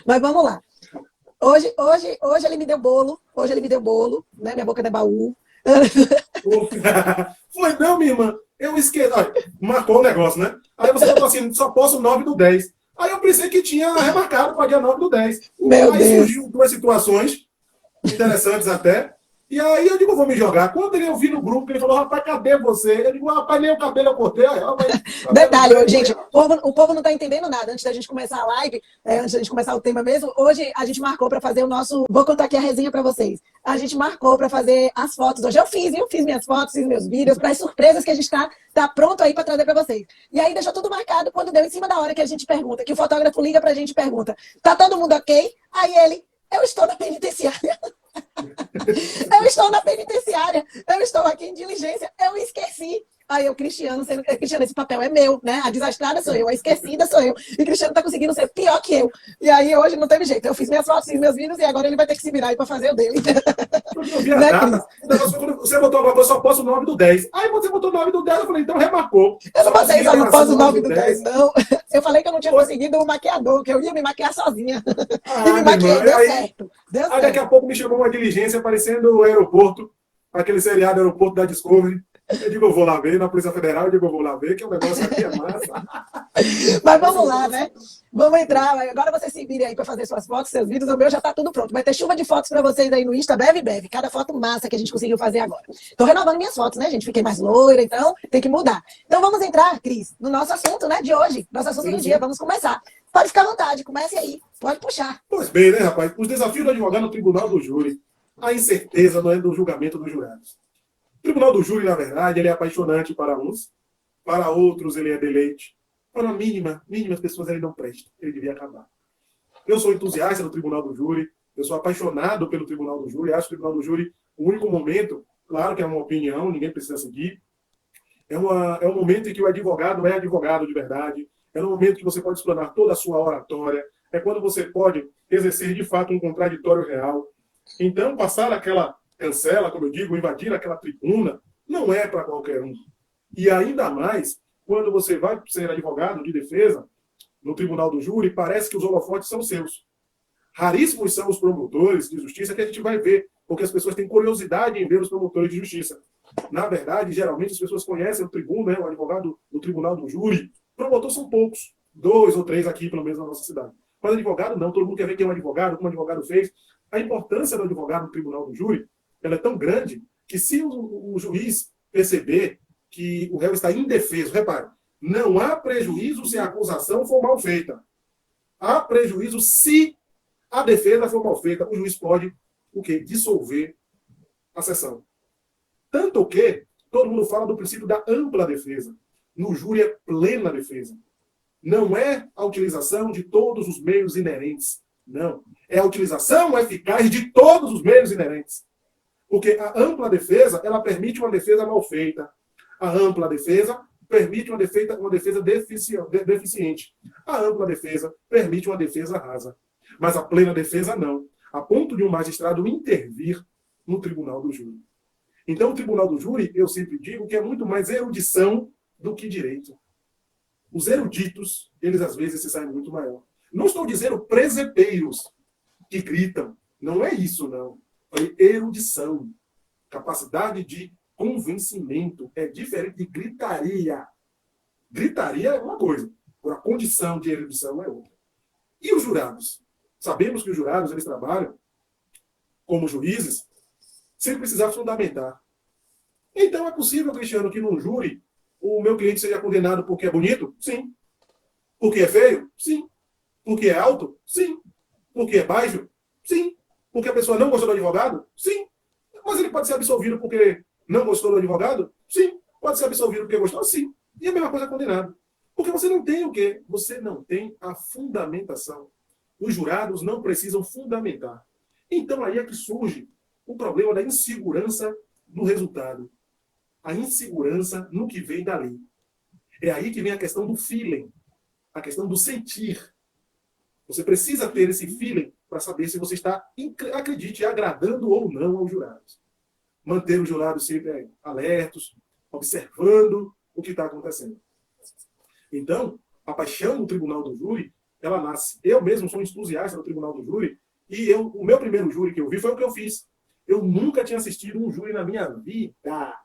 Mas vamos lá. Hoje ele me deu bolo. Hoje ele me deu bolo, né? Minha boca não é baú. Foi não, minha irmã. Eu esqueci. Olha, marcou o negócio, né? Aí você falou assim, só posso 9/10. Aí eu pensei que tinha remarcado para dia 9/10. Meu Aí Deus. surgiu duas situações interessantes até. E aí eu digo, eu vou me jogar. Quando eu vi no grupo, ele falou, rapaz, cadê você? Eu digo, rapaz, nem o cabelo eu cortei. Aí, rapaz, Detalhe, gente, o povo não está entendendo nada. Antes da gente começar a live, antes da gente começar o tema mesmo, hoje a gente marcou para fazer o nosso. Vou contar aqui a resenha para vocês. A gente marcou para fazer as fotos. Hoje eu fiz minhas fotos, fiz meus vídeos, para as surpresas que a gente tá pronto aí para trazer para vocês. E aí deixou tudo marcado quando deu em cima da hora que a gente pergunta, que o fotógrafo liga para a gente e pergunta: tá todo mundo ok? Aí ele, eu estou na penitenciária. Eu estou na penitenciária, eu estou aqui em diligência, eu esqueci. Aí eu, Cristiano, esse papel é meu, né? A desastrada sou eu, a esquecida sou eu. E Cristiano tá conseguindo ser pior que eu. E aí hoje não teve jeito. Eu fiz minhas fotos, fiz meus vídeos e agora ele vai ter que se virar aí pra fazer o dele. Eu não vi a Né, data. Você botou agora, eu só posso o 9/10. Aí você botou 9/10, eu falei, então remarcou. Eu não botei só não posso o 9/10, 10. não. Eu falei que eu não tinha conseguido o maquiador, que eu ia me maquiar sozinha. E me Minha maquiei, irmã. deu certo. Deu Aí daqui certo. a pouco me chamou uma diligência parecendo o aeroporto, aquele seriado Aeroporto da Discovery. Eu digo, eu vou lá ver, na Polícia Federal, eu digo, eu vou lá ver, que o negócio aqui é massa. Mas vamos lá, né? Vamos entrar. Agora você se vire aí para fazer suas fotos, seus vídeos. O meu já está tudo pronto. Vai ter chuva de fotos para vocês aí no Insta, breve. Cada foto massa que a gente conseguiu fazer agora. Estou renovando minhas fotos, né, gente? Fiquei mais loira, então tem que mudar. Então vamos entrar, Cris, no nosso assunto, né, de hoje. Nosso assunto do dia. Vamos começar. Pode ficar à vontade, comece aí. Pode puxar. Pois bem, né, rapaz? Os desafios do advogado no tribunal do júri. A incerteza não é do julgamento dos jurados. O tribunal do júri, na verdade, ele é apaixonante para uns, para outros ele é deleite. Para mínimas pessoas ele não presta. Ele devia acabar. Eu sou entusiasta do tribunal do júri, eu sou apaixonado pelo tribunal do júri, acho o tribunal do júri o único momento, claro que é uma opinião, ninguém precisa seguir, é um momento em que o advogado é advogado de verdade, é um momento que você pode explanar toda a sua oratória, é quando você pode exercer de fato um contraditório real. Então, passar aquela cancela, como eu digo, invadir aquela tribuna, não é para qualquer um. E ainda mais, quando você vai ser advogado de defesa, no tribunal do júri, parece que os holofotes são seus. Raríssimos são os promotores de justiça que a gente vai ver, porque as pessoas têm curiosidade em ver os promotores de justiça. Na verdade, geralmente as pessoas conhecem o tribuno, né, o advogado do tribunal do júri. Promotor são poucos, 2 ou 3 aqui, pelo menos na nossa cidade. Mas advogado não, todo mundo quer ver quem é um advogado, como o advogado fez. A importância do advogado no tribunal do júri, ela é tão grande que se o juiz perceber que o réu está indefeso, repare, não há prejuízo se a acusação for mal feita. Há prejuízo se a defesa for mal feita. O juiz pode o quê? Dissolver a sessão. Tanto que todo mundo fala do princípio da ampla defesa. No júri é plena defesa. Não é a utilização de todos os meios inerentes. Não. É a utilização eficaz de todos os meios inerentes. Porque a ampla defesa, ela permite uma defesa mal feita. A ampla defesa permite uma defesa deficiente. A ampla defesa permite uma defesa rasa. Mas a plena defesa não. A ponto de um magistrado intervir no tribunal do júri. Então, o tribunal do júri, eu sempre digo que é muito mais erudição do que direito. Os eruditos, eles às vezes se saem muito maior. Não estou dizendo presepeiros que gritam. Não é isso, não. É erudição. Capacidade de convencimento é diferente de gritaria. Gritaria é uma coisa, a condição de erudição é outra. E os jurados? Sabemos que os jurados eles trabalham como juízes sem precisar fundamentar. Então é possível, Cristiano, que num júri o meu cliente seja condenado porque é bonito? Sim. Porque é feio? Sim. Porque é alto? Sim. Porque é baixo? Sim. Porque a pessoa não gostou do advogado? Sim. Mas ele pode ser absolvido porque não gostou do advogado? Sim. Pode ser absolvido porque gostou? Sim. E a mesma coisa é condenado. Porque você não tem o quê? Você não tem a fundamentação. Os jurados não precisam fundamentar. Então aí é que surge o problema da insegurança do resultado. A insegurança no que vem da lei. É aí que vem a questão do feeling. A questão do sentir. Você precisa ter esse feeling para saber se você está, acredite, agradando ou não aos jurados. Manter os jurados sempre alertos, observando o que está acontecendo. Então, a paixão no tribunal do júri ela nasce. Eu mesmo sou um entusiasta do Tribunal do Júri, e o meu primeiro júri que eu vi foi o que eu fiz. Eu nunca tinha assistido um júri na minha vida.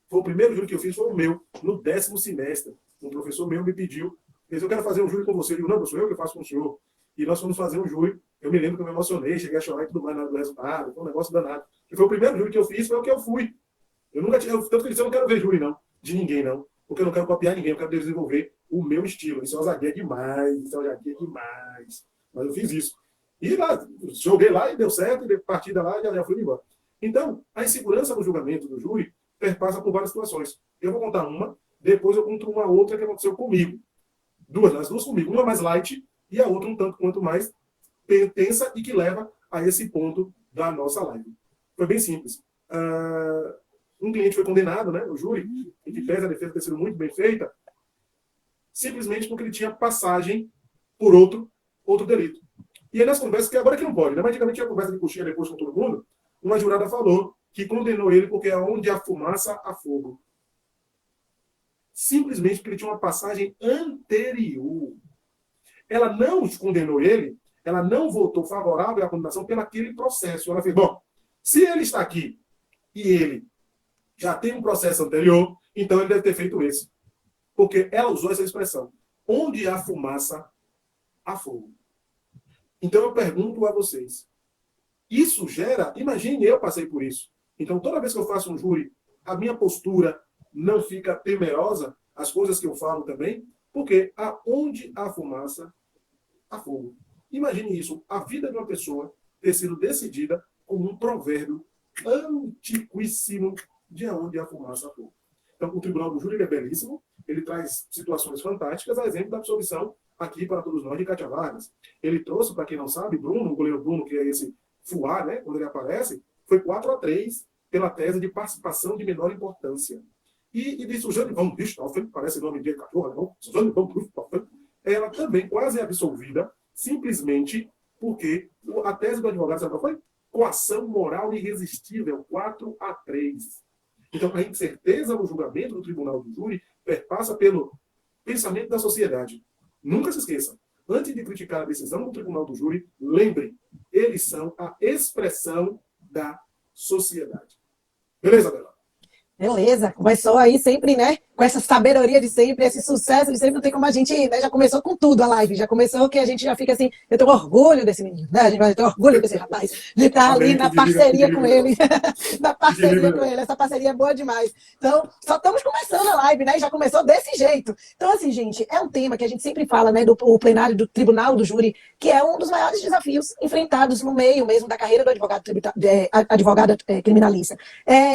Foi o primeiro júri que eu fiz, foi o meu, no 10º semestre. Um professor meu me pediu, disse, eu quero fazer um júri com você. Eu digo, não, sou eu que faço com o senhor. E nós fomos fazer um júri. Eu me lembro que eu me emocionei, cheguei a chorar e tudo mais na hora do resultado. Foi um negócio danado. E foi o primeiro júri que eu fiz, foi o que eu fui. Eu nunca tinha, tanto que eu disse, eu não quero ver júri, não. De ninguém, não. Porque eu não quero copiar ninguém, eu quero desenvolver o meu estilo. Isso é ousadia demais, isso é ousadia demais. Mas eu fiz isso. E lá, joguei lá e deu certo, e partida lá e já fui embora. Então, a insegurança no julgamento do júri perpassa por várias situações. Eu vou contar uma, depois eu conto uma outra que aconteceu comigo. As duas comigo. Uma mais light e a outra um tanto quanto mais tensa e que leva a esse ponto da nossa live. Foi bem simples. Um cliente foi condenado, né, no júri, em que pese a defesa ter sido muito bem feita, simplesmente porque ele tinha passagem por outro delito. E aí nas conversas, que agora que não pode, né? Mas antigamente tinha conversa de coxinha depois com todo mundo, uma jurada falou que condenou ele porque é onde há fumaça, há fogo. Simplesmente porque ele tinha uma passagem anterior. Ela não condenou ele, ela não votou favorável à condenação pelo aquele processo. Ela fez, bom, se ele está aqui e ele já tem um processo anterior, então ele deve ter feito esse. Porque ela usou essa expressão. Onde há fumaça, há fogo. Então eu pergunto a vocês, isso gera, imagine, eu passei por isso. Então toda vez que eu faço um júri, a minha postura não fica temerosa, as coisas que eu falo também, porque aonde há fumaça, há fogo. Imagine isso, a vida de uma pessoa ter sido decidida como um provérbio antiquíssimo de onde há fumaça, há fogo. Então o Tribunal do Júri é belíssimo, ele traz situações fantásticas, a exemplo da absolvição aqui para todos nós de Cátia Vargas. Ele trouxe, para quem não sabe, Bruno, o goleiro Bruno, que é esse fuá, né, quando ele aparece, foi 4-3 pela tese de participação de menor importância. E de Suzane von Richthofen, parece nome de cachorro, não? Suzane von Richthofen, ela também quase é absolvida, simplesmente porque a tese do advogado, sabe qual foi? Coação moral irresistível, 4-3. Então, a incerteza no julgamento do Tribunal do Júri perpassa pelo pensamento da sociedade. Nunca se esqueça, antes de criticar a decisão do Tribunal do Júri, lembrem, eles são a expressão da sociedade. Beleza, Bela? Beleza, começou aí sempre, né? Com essa sabedoria de sempre, esse sucesso de sempre, não tem como a gente, né? Já começou com tudo a live, já começou que a gente já fica assim, eu tenho orgulho desse menino, né? A gente vai ter orgulho desse rapaz, de estar ali na parceria com ele, na parceria com ele, essa parceria é boa demais. Então, só estamos começando a live, né? E já começou desse jeito. Então, assim, gente, é um tema que a gente sempre fala, né? Do plenário do Tribunal do Júri, que é um dos maiores desafios enfrentados no meio mesmo da carreira do advogado criminalista.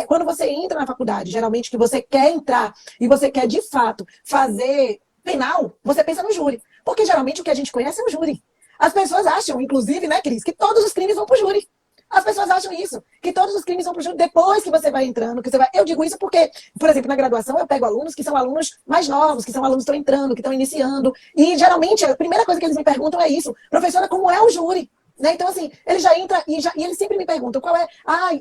Quando você entra na faculdade, geralmente que você quer entrar e você quer, de fato, fazer penal, você pensa no júri. Porque, geralmente, o que a gente conhece é o júri. As pessoas acham, inclusive, né, Cris, que todos os crimes vão para o júri. As pessoas acham isso, que todos os crimes vão para o júri depois que você vai entrando. Que você vai... Eu digo isso porque, por exemplo, na graduação, eu pego alunos que são alunos mais novos, que são alunos que estão entrando, que estão iniciando. E, geralmente, a primeira coisa que eles me perguntam é isso. Professora, como é o júri? Né? Então, assim, ele já entra e eles sempre me perguntam qual é.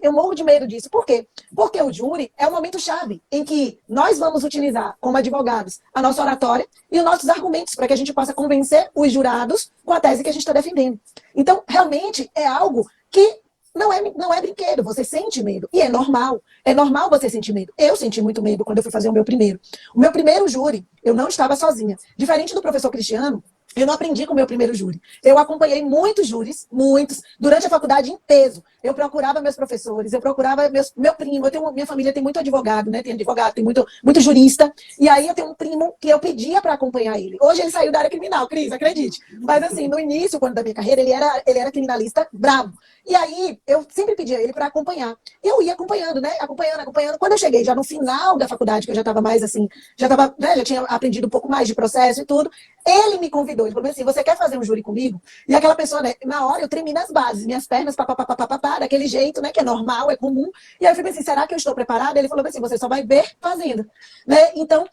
Eu morro de medo disso. Por quê? Porque o júri é um momento-chave em que nós vamos utilizar, como advogados, a nossa oratória e os nossos argumentos para que a gente possa convencer os jurados com a tese que a gente está defendendo. Então, realmente, é algo que não é brinquedo. Você sente medo. E é normal. É normal você sentir medo. Eu senti muito medo quando eu fui fazer o meu primeiro. O meu primeiro júri, eu não estava sozinha. Diferente do professor Cristiano, eu não aprendi com o meu primeiro júri. Eu acompanhei muitos júris, muitos, durante a faculdade em peso. Eu procurava meus professores, eu procurava meu primo. Minha família tem muito advogado, né? Tem advogado, tem muito jurista. E aí eu tenho um primo que eu pedia para acompanhar ele. Hoje ele saiu da área criminal, Cris, acredite. Mas assim, no início, quando da minha carreira, ele era criminalista bravo. E aí eu sempre pedia ele para acompanhar. Eu ia acompanhando, né? Acompanhando. Quando eu cheguei já no final da faculdade, que eu já estava mais assim, já tinha aprendido um pouco mais de processo e tudo, ele me convidou. Ele falou assim, você quer fazer um júri comigo? E aquela pessoa, né, na hora eu tremi nas bases, minhas pernas, daquele jeito, né, que é normal, é comum. E aí eu falei assim, será que eu estou preparada? Ele falou assim, você só vai ver fazendo. Né? Então,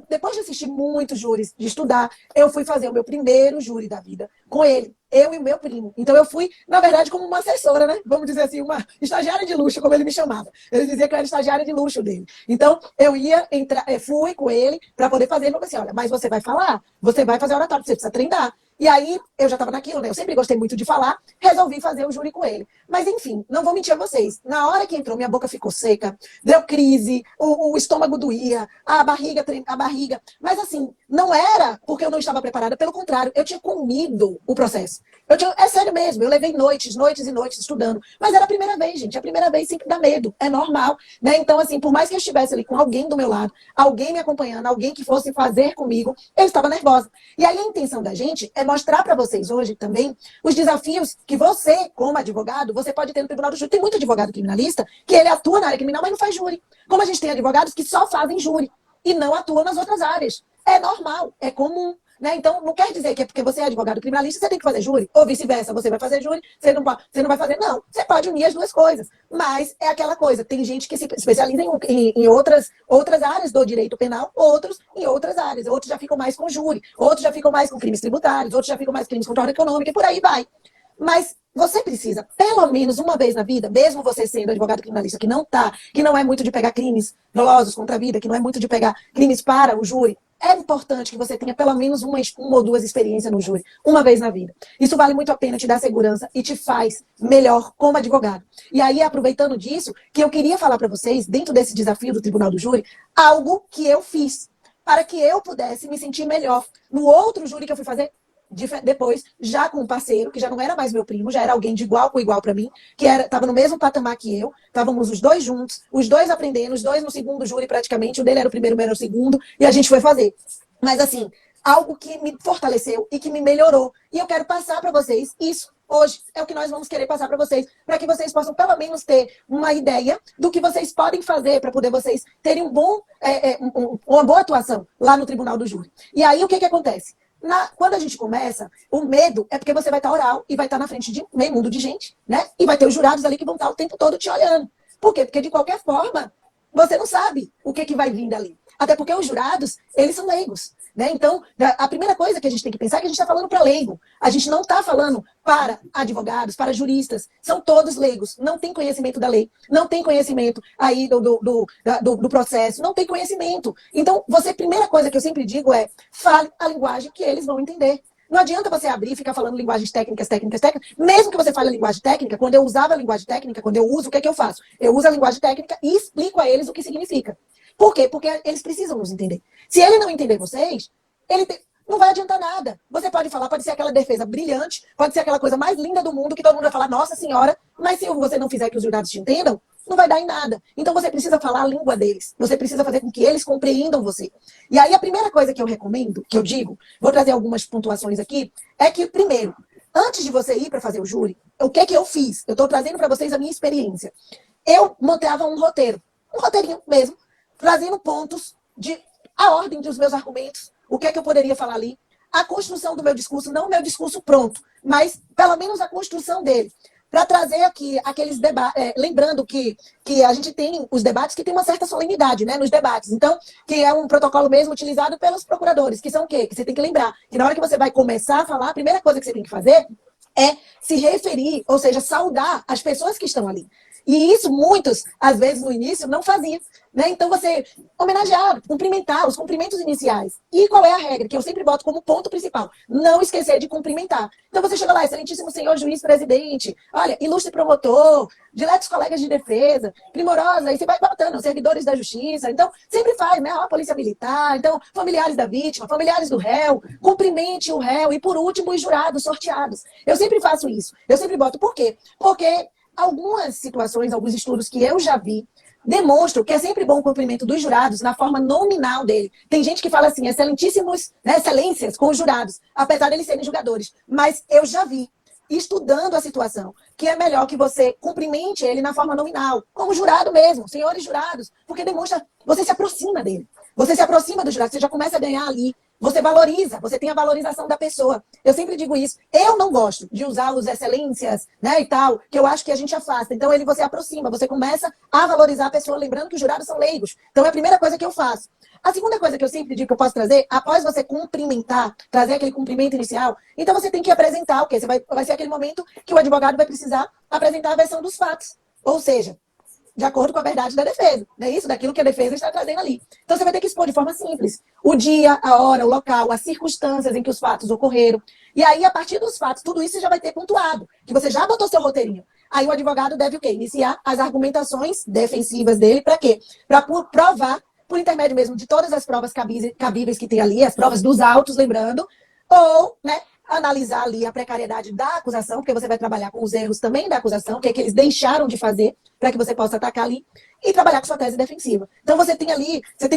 depois de assistir muitos júris, de estudar, eu fui fazer o meu primeiro júri da vida com ele. Eu e o meu primo. Então eu fui, na verdade, como uma assessora, né? Vamos dizer assim, uma estagiária de luxo, como ele me chamava. Ele dizia que eu era estagiária de luxo dele. Então, eu ia entrar, fui com ele para poder fazer. Ele falou assim, olha, mas você vai falar, você vai fazer oratório, você precisa treinar. E aí, eu já estava naquilo, né? Eu sempre gostei muito de falar, resolvi fazer o júri com ele. Mas, enfim, não vou mentir a vocês. Na hora que entrou, minha boca ficou seca, deu crise, o estômago doía, a barriga. Mas, assim, não era porque eu não estava preparada, pelo contrário, eu tinha comido o processo. É sério mesmo, eu levei noites e noites estudando. Mas era a primeira vez, gente. A primeira vez sempre dá medo, é normal, né? Então, assim, por mais que eu estivesse ali com alguém do meu lado, alguém me acompanhando, alguém que fosse fazer comigo, eu estava nervosa. E aí a intenção da gente é mostrar para vocês hoje também os desafios que você, como advogado, você pode ter no Tribunal do Júri. Tem muito advogado criminalista que ele atua na área criminal, mas não faz júri. Como a gente tem advogados que só fazem júri e não atuam nas outras áreas. É normal, é comum. Né? Então, não quer dizer que é porque você é advogado criminalista, você tem que fazer júri, ou vice-versa, você vai fazer júri, você não vai fazer. Não, você pode unir as duas coisas. Mas é aquela coisa, tem gente que se especializa em outras áreas do direito penal, outros em outras áreas. Outros já ficam mais com júri, outros já ficam mais com crimes tributários, outros já ficam mais com crimes contra a ordem econômica, e por aí vai. Mas você precisa, pelo menos uma vez na vida, mesmo você sendo advogado criminalista, que não é muito de pegar crimes dolosos contra a vida, que não é muito de pegar crimes para o júri, é importante que você tenha pelo menos uma ou duas experiências no júri, uma vez na vida. Isso vale muito a pena, te dá segurança e te faz melhor como advogado. E aí, aproveitando disso, que eu queria falar para vocês, dentro desse desafio do Tribunal do Júri, algo que eu fiz para que eu pudesse me sentir melhor. No outro júri que eu fui fazer, depois, já com um parceiro, que já não era mais meu primo, já era alguém de igual com igual para mim, que estava no mesmo patamar que eu, estávamos os dois juntos, os dois aprendendo, os dois no segundo júri praticamente, o dele era o primeiro, o meu era o segundo, e a gente foi fazer. Mas assim, algo que me fortaleceu e que me melhorou. E eu quero passar para vocês isso. Hoje é o que nós vamos querer passar para vocês, para que vocês possam pelo menos ter uma ideia do que vocês podem fazer para poder vocês terem uma boa atuação lá no Tribunal do Júri. E aí o que acontece? Quando a gente começa, o medo é porque você vai estar oral e vai estar na frente de meio mundo de gente, né? E vai ter os jurados ali que vão estar o tempo todo te olhando. Por quê? Porque de qualquer forma, você não sabe o que vai vir dali. Até porque os jurados, eles são leigos. Né? Então, a primeira coisa que a gente tem que pensar é que a gente está falando para leigo. A gente não está falando para advogados, para juristas. São todos leigos. Não tem conhecimento da lei. Não tem conhecimento aí do processo. Não tem conhecimento. Então, a primeira coisa que eu sempre digo é fale a linguagem que eles vão entender. Não adianta você abrir e ficar falando linguagens técnicas. Mesmo que você fale a linguagem técnica, quando eu usava a linguagem técnica, quando eu uso, o que é que eu faço? Eu uso a linguagem técnica e explico a eles o que significa. Por quê? Porque eles precisam nos entender. Se ele não entender vocês, não vai adiantar nada. Você pode falar, pode ser aquela defesa brilhante, pode ser aquela coisa mais linda do mundo, que todo mundo vai falar, nossa senhora, mas se você não fizer que os jurados te entendam, não vai dar em nada. Então você precisa falar a língua deles. Você precisa fazer com que eles compreendam você. E aí a primeira coisa que eu recomendo, que eu digo, vou trazer algumas pontuações aqui, é que, primeiro, antes de você ir para fazer o júri, o que é que eu fiz? Eu estou trazendo para vocês a minha experiência. Eu montava um roteirinho mesmo, trazendo pontos a ordem dos meus argumentos, o que é que eu poderia falar ali, a construção do meu discurso, não o meu discurso pronto, mas pelo menos a construção dele, para trazer aqui aqueles debates, lembrando que a gente tem os debates que tem uma certa solenidade, né, nos debates, então, que é um protocolo mesmo utilizado pelos procuradores, que são o quê? Que você tem que lembrar, que na hora que você vai começar a falar, a primeira coisa que você tem que fazer é se referir, ou seja, saudar as pessoas que estão ali. E isso muitos, às vezes, no início, não faziam. Né? Então, você homenagear, cumprimentar, os cumprimentos iniciais. E qual é a regra? Que eu sempre boto como ponto principal. Não esquecer de cumprimentar. Então, você chega lá, excelentíssimo senhor juiz-presidente, olha, ilustre promotor, diletos colegas de defesa, primorosa, e você vai botando, os servidores da justiça. Então, sempre faz, né? A polícia militar, então, familiares da vítima, familiares do réu, cumprimente o réu, e por último, os jurados sorteados. Eu sempre faço isso. Eu sempre boto. Por quê? Porque algumas situações, alguns estudos que eu já vi, demonstram que é sempre bom o cumprimento dos jurados na forma nominal dele. Tem gente que fala assim, excelentíssimos, né, excelências com os jurados, apesar de eles serem julgadores. Mas eu já vi, estudando a situação, que é melhor que você cumprimente ele na forma nominal, como jurado mesmo, senhores jurados, porque demonstra, você se aproxima dele. Você se aproxima do jurado, você já começa a ganhar ali. Você valoriza, você tem a valorização da pessoa. Eu sempre digo isso. Eu não gosto de usar os excelências, né, e tal, que eu acho que a gente afasta. Então, você aproxima, você começa a valorizar a pessoa, lembrando que os jurados são leigos. Então, é a primeira coisa que eu faço. A segunda coisa que eu sempre digo que eu posso trazer, após você cumprimentar, trazer aquele cumprimento inicial, então você tem que apresentar o quê? Vai ser aquele momento que o advogado vai precisar apresentar a versão dos fatos. Ou seja, de acordo com a verdade da defesa. Não é isso? Daquilo que a defesa está trazendo ali. Então, você vai ter que expor de forma simples o dia, a hora, o local, as circunstâncias em que os fatos ocorreram. E aí, a partir dos fatos, tudo isso você já vai ter pontuado, que você já botou seu roteirinho. Aí, o advogado deve o quê? Iniciar as argumentações defensivas dele. Para quê? Para provar, por intermédio mesmo de todas as provas cabíveis que tem ali, as provas dos autos, lembrando, ou, né, analisar ali a precariedade da acusação, porque você vai trabalhar com os erros também da acusação, que é que eles deixaram de fazer, para que você possa atacar ali, e trabalhar com sua tese defensiva. Então você tem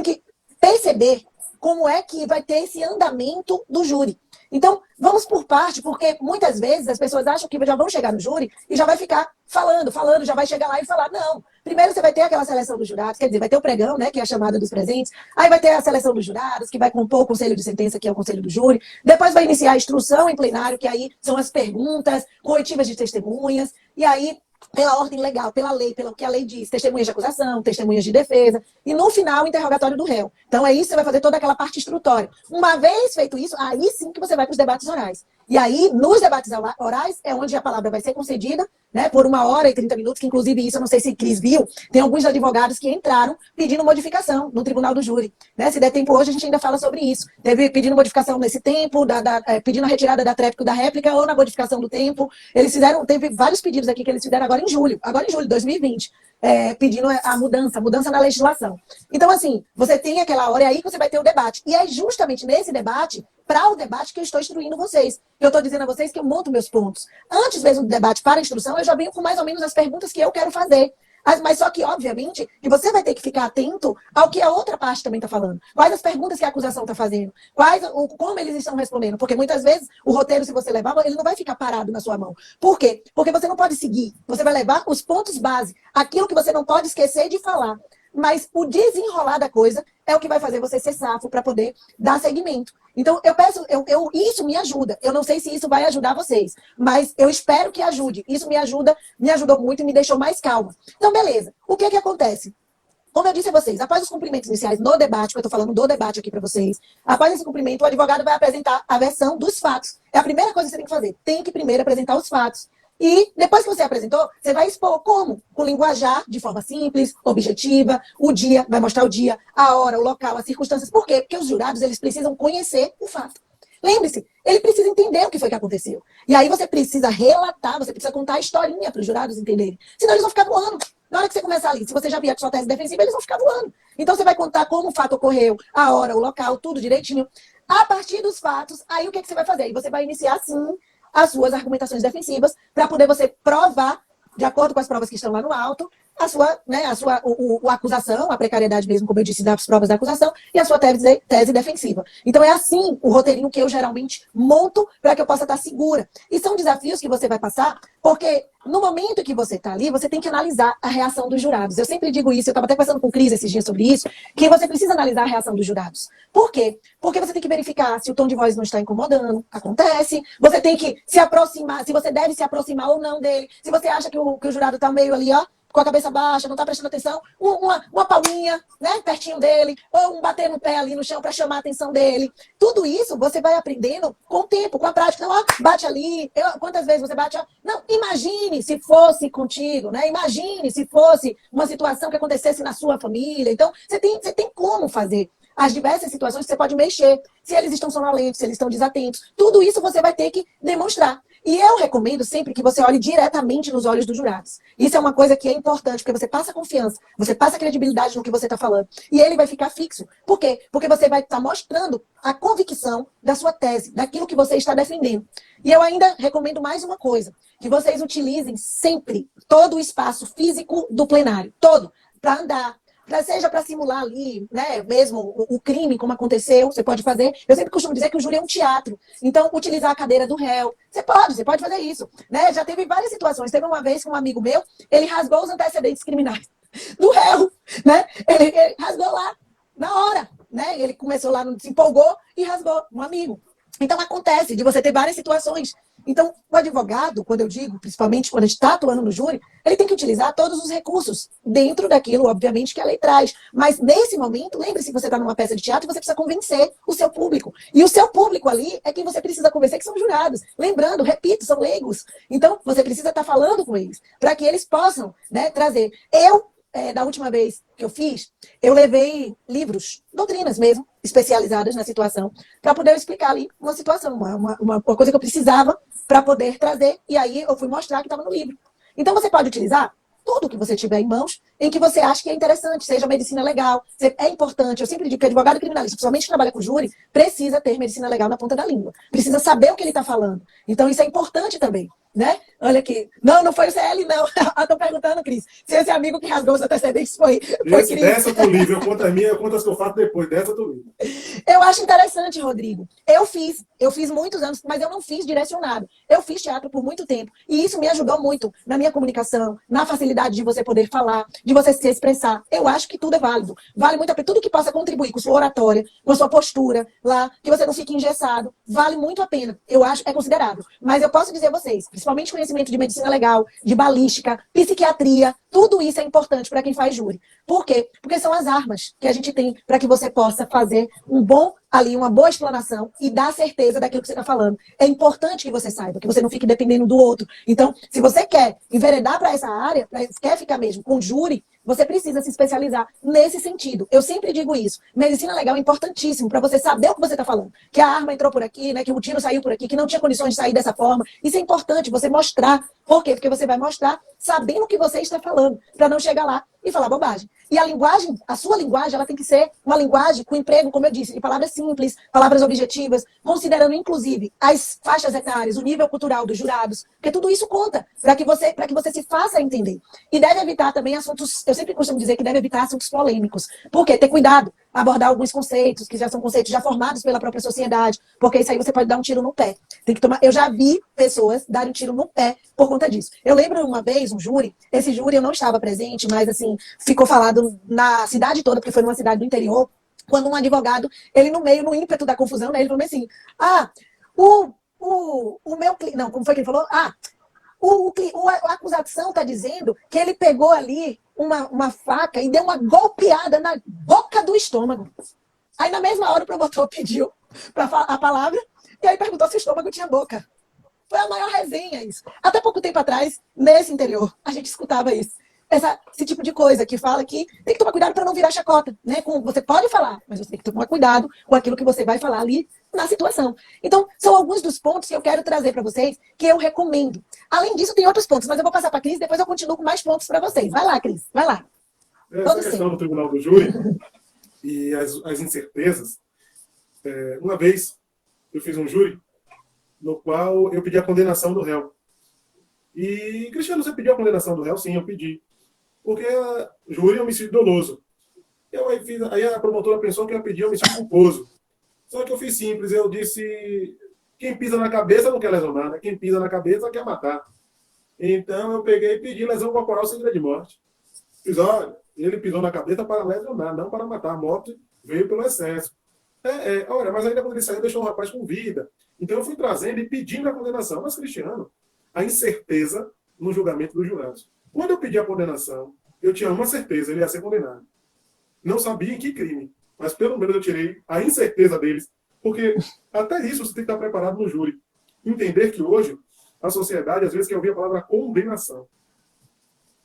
que perceber como é que vai ter esse andamento do júri. Então, vamos por parte, porque muitas vezes as pessoas acham que já vão chegar no júri e já vai ficar falando, já vai chegar lá e falar, não. Primeiro você vai ter aquela seleção dos jurados, quer dizer, vai ter o pregão, né, que é a chamada dos presentes, aí vai ter a seleção dos jurados, que vai compor o conselho de sentença, que é o conselho do júri, depois vai iniciar a instrução em plenário, que aí são as perguntas, coletivas de testemunhas, e aí pela ordem legal, pela lei, pelo que a lei diz, testemunhas de acusação, testemunhas de defesa, e no final o interrogatório do réu. Então é isso, você vai fazer toda aquela parte instrutória. Uma vez feito isso, aí sim que você vai para os debates orais. E aí, nos debates orais, é onde a palavra vai ser concedida, né, por 1 hora e 30 minutos, que inclusive isso, eu não sei se Cris viu, tem alguns advogados que entraram pedindo modificação no tribunal do júri. Né? Se der tempo hoje, a gente ainda fala sobre isso. Teve pedindo modificação nesse tempo, pedindo a retirada da tréplica da réplica ou na modificação do tempo. Eles fizeram, teve vários pedidos aqui que eles fizeram agora em julho de 2020. Pedindo a mudança na legislação. Então, assim, você tem aquela hora e aí que você vai ter o debate. E é justamente nesse debate, para o debate, que eu estou instruindo vocês. Eu estou dizendo a vocês que eu monto meus pontos. Antes mesmo do debate para a instrução, eu já venho com mais ou menos as perguntas que eu quero fazer. Mas só que, obviamente, que você vai ter que ficar atento ao que a outra parte também está falando. Quais as perguntas que a acusação está fazendo? Como eles estão respondendo? Porque muitas vezes o roteiro, se você levar, ele não vai ficar parado na sua mão. Por quê? Porque você não pode seguir. Você vai levar os pontos base, aquilo que você não pode esquecer de falar. Mas o desenrolar da coisa é o que vai fazer você ser safo para poder dar seguimento. Então, eu peço, isso me ajuda. Eu não sei se isso vai ajudar vocês, mas eu espero que ajude. Isso me ajudou muito e me deixou mais calma. Então, beleza. O que acontece? Como eu disse a vocês, após os cumprimentos iniciais no debate, que eu estou falando do debate aqui para vocês, após esse cumprimento, o advogado vai apresentar a versão dos fatos. É a primeira coisa que você tem que fazer. Tem que primeiro apresentar os fatos. E depois que você apresentou, você vai expor como? Com linguajar de forma simples, objetiva, o dia, vai mostrar o dia, a hora, o local, as circunstâncias. Por quê? Porque os jurados, eles precisam conhecer o fato. Lembre-se, ele precisa entender o que foi que aconteceu. E aí você precisa relatar, você precisa contar a historinha para os jurados entenderem. Senão eles vão ficar voando. Na hora que você começar ali, se você já vier com sua tese defensiva, eles vão ficar voando. Então você vai contar como o fato ocorreu, a hora, o local, tudo direitinho. A partir dos fatos, aí o que você vai fazer? Aí você vai iniciar, sim, as suas argumentações defensivas para poder você provar, de acordo com as provas que estão lá no alto, a acusação, a precariedade mesmo, como eu disse, das provas da acusação e a sua tese defensiva. Então é assim o roteirinho que eu geralmente monto para que eu possa estar segura. E são desafios que você vai passar, porque no momento que você está ali, você tem que analisar a reação dos jurados. Eu sempre digo isso, eu estava até conversando com o Cris esses dias sobre isso, que você precisa analisar a reação dos jurados. Por quê? Porque você tem que verificar se o tom de voz não está incomodando, acontece. Você tem que se aproximar, se você deve se aproximar ou não dele. Se você acha que o jurado está meio ali, ó, com a cabeça baixa, não está prestando atenção, uma palminha, né, pertinho dele, ou um bater no pé ali no chão para chamar a atenção dele. Tudo isso você vai aprendendo com o tempo, com a prática. Não, ó, bate ali, quantas vezes você bate? Ó. Não, imagine se fosse contigo, né? Imagine se fosse uma situação que acontecesse na sua família. Então, você tem como fazer as diversas situações que você pode mexer, se eles estão sonolentos, se eles estão desatentos. Tudo isso você vai ter que demonstrar. E eu recomendo sempre que você olhe diretamente nos olhos dos jurados. Isso é uma coisa que é importante, porque você passa confiança, você passa credibilidade no que você está falando. E ele vai ficar fixo. Por quê? Porque você vai estar mostrando a convicção da sua tese, daquilo que você está defendendo. E eu ainda recomendo mais uma coisa, que vocês utilizem sempre todo o espaço físico do plenário, todo, para andar, seja para simular ali, né, mesmo o crime, como aconteceu, você pode fazer. Eu sempre costumo dizer que o júri é um teatro. Então, utilizar a cadeira do réu. Você pode fazer isso. Né? Já teve várias situações. Teve uma vez que um amigo meu, ele rasgou os antecedentes criminais do réu. Né? Ele rasgou lá, na hora. Né? Ele começou lá, se empolgou e rasgou, um amigo. Então, acontece de você ter várias situações. Então, o advogado, quando eu digo, principalmente quando a gente está atuando no júri, ele tem que utilizar todos os recursos, dentro daquilo, obviamente, que a lei traz. Mas, nesse momento, lembre-se que você está numa peça de teatro e você precisa convencer o seu público. E o seu público ali é quem você precisa convencer, que são jurados. Lembrando, repito, são leigos. Então, você precisa estar falando com eles, para que eles possam, né, trazer. da última vez que eu fiz, eu levei livros, doutrinas mesmo, especializadas na situação, para poder explicar ali uma situação, uma coisa que eu precisava para poder trazer, e aí eu fui mostrar que estava no livro. Então você pode utilizar tudo que você tiver em mãos, em que você acha que é interessante, seja medicina legal, é importante. Eu sempre digo que advogado criminalista, principalmente que trabalha com júri, precisa ter medicina legal na ponta da língua. Precisa saber o que ele está falando. Então isso é importante também, né? Olha aqui. Não foi o CL, não. Estou perguntando, Cris, se esse amigo que rasgou os antecedentes foi Cris. Dessa tu livre, eu conto a minha, eu conto as que eu faço depois, dessa tu livre. Eu acho interessante, Rodrigo. Eu fiz muitos anos, mas eu não fiz direcionado. Eu fiz teatro por muito tempo. E isso me ajudou muito na minha comunicação, na facilidade de você poder falar, de você se expressar. Eu acho que tudo é válido. Vale muito a pena. Tudo que possa contribuir com sua oratória, com a sua postura lá, que você não fique engessado, vale muito a pena. Eu acho, é considerável. Mas eu posso dizer a vocês, principalmente conhecimento de medicina legal, de balística, psiquiatria, tudo isso é importante para quem faz júri. Por quê? Porque são as armas que a gente tem para que você possa fazer uma boa explanação e dar certeza daquilo que você está falando. É importante que você saiba, que você não fique dependendo do outro. Então, se você quer enveredar para essa área, quer ficar mesmo com júri, você precisa se especializar nesse sentido. Eu sempre digo isso. Medicina legal é importantíssimo para você saber o que você está falando. Que a arma entrou por aqui, né? Que o tiro saiu por aqui, que não tinha condições de sair dessa forma. Isso é importante, você mostrar. Por quê? Porque você vai mostrar sabendo o que você está falando, para não chegar lá e falar bobagem. E a linguagem, a sua linguagem, ela tem que ser uma linguagem com emprego, como eu disse, de palavras simples, palavras objetivas, considerando inclusive as faixas etárias, o nível cultural dos jurados, porque tudo isso conta para que você se faça entender. E deve evitar também assuntos, eu sempre costumo dizer que deve evitar assuntos polêmicos. Por quê? Ter cuidado, abordar alguns conceitos, que já são conceitos já formados pela própria sociedade, porque isso aí você pode dar um tiro no pé. Tem que tomar. Eu já vi pessoas darem um tiro no pé por conta disso. Eu lembro uma vez, um júri, esse júri eu não estava presente, mas assim, ficou falado na cidade toda, porque foi numa cidade do interior, quando um advogado, ele no meio, no ímpeto da confusão, né, ele falou assim, o meu cliente, não, como foi que ele falou? A acusação está dizendo que ele pegou ali uma faca e deu uma golpeada na boca do estômago. Aí na mesma hora o promotor pediu a palavra e aí perguntou se o estômago tinha boca. Foi a maior resenha isso. Até pouco tempo atrás, nesse interior, a gente escutava isso. Esse tipo de coisa que fala que tem que tomar cuidado para não virar chacota, né? Você pode falar, mas você tem que tomar cuidado com aquilo que você vai falar ali na situação. Então, são alguns dos pontos que eu quero trazer para vocês, que eu recomendo. Além disso, tem outros pontos, mas eu vou passar para a Cris, depois eu continuo com mais pontos para vocês. Vai lá, Cris, vai lá. Essa questão do tribunal do júri e as incertezas. Uma vez, eu fiz um júri no qual eu pedi a condenação do réu. E, Cristiano, você pediu a condenação do réu? Sim, eu pedi. Porque júri é homicídio doloso. Aí a promotora pensou que eu ia pedir homicídio culposo. Só que eu fiz simples, eu disse, quem pisa na cabeça não quer lesionar, né? Quem pisa na cabeça quer matar. Então eu peguei e pedi lesão corporal sem de morte. Fiz, olha, ele pisou na cabeça para lesionar, não para matar. A morte veio pelo excesso. Olha, mas ainda quando ele saiu, deixou o rapaz com vida. Então eu fui trazendo e pedindo a condenação. Mas, Cristiano, a incerteza no julgamento dos jurados. Quando eu pedi a condenação, eu tinha uma certeza, ele ia ser condenado. Não sabia em que crime, mas pelo menos eu tirei a incerteza deles, porque até isso você tem que estar preparado no júri. Entender que hoje a sociedade às vezes quer ouvir a palavra condenação.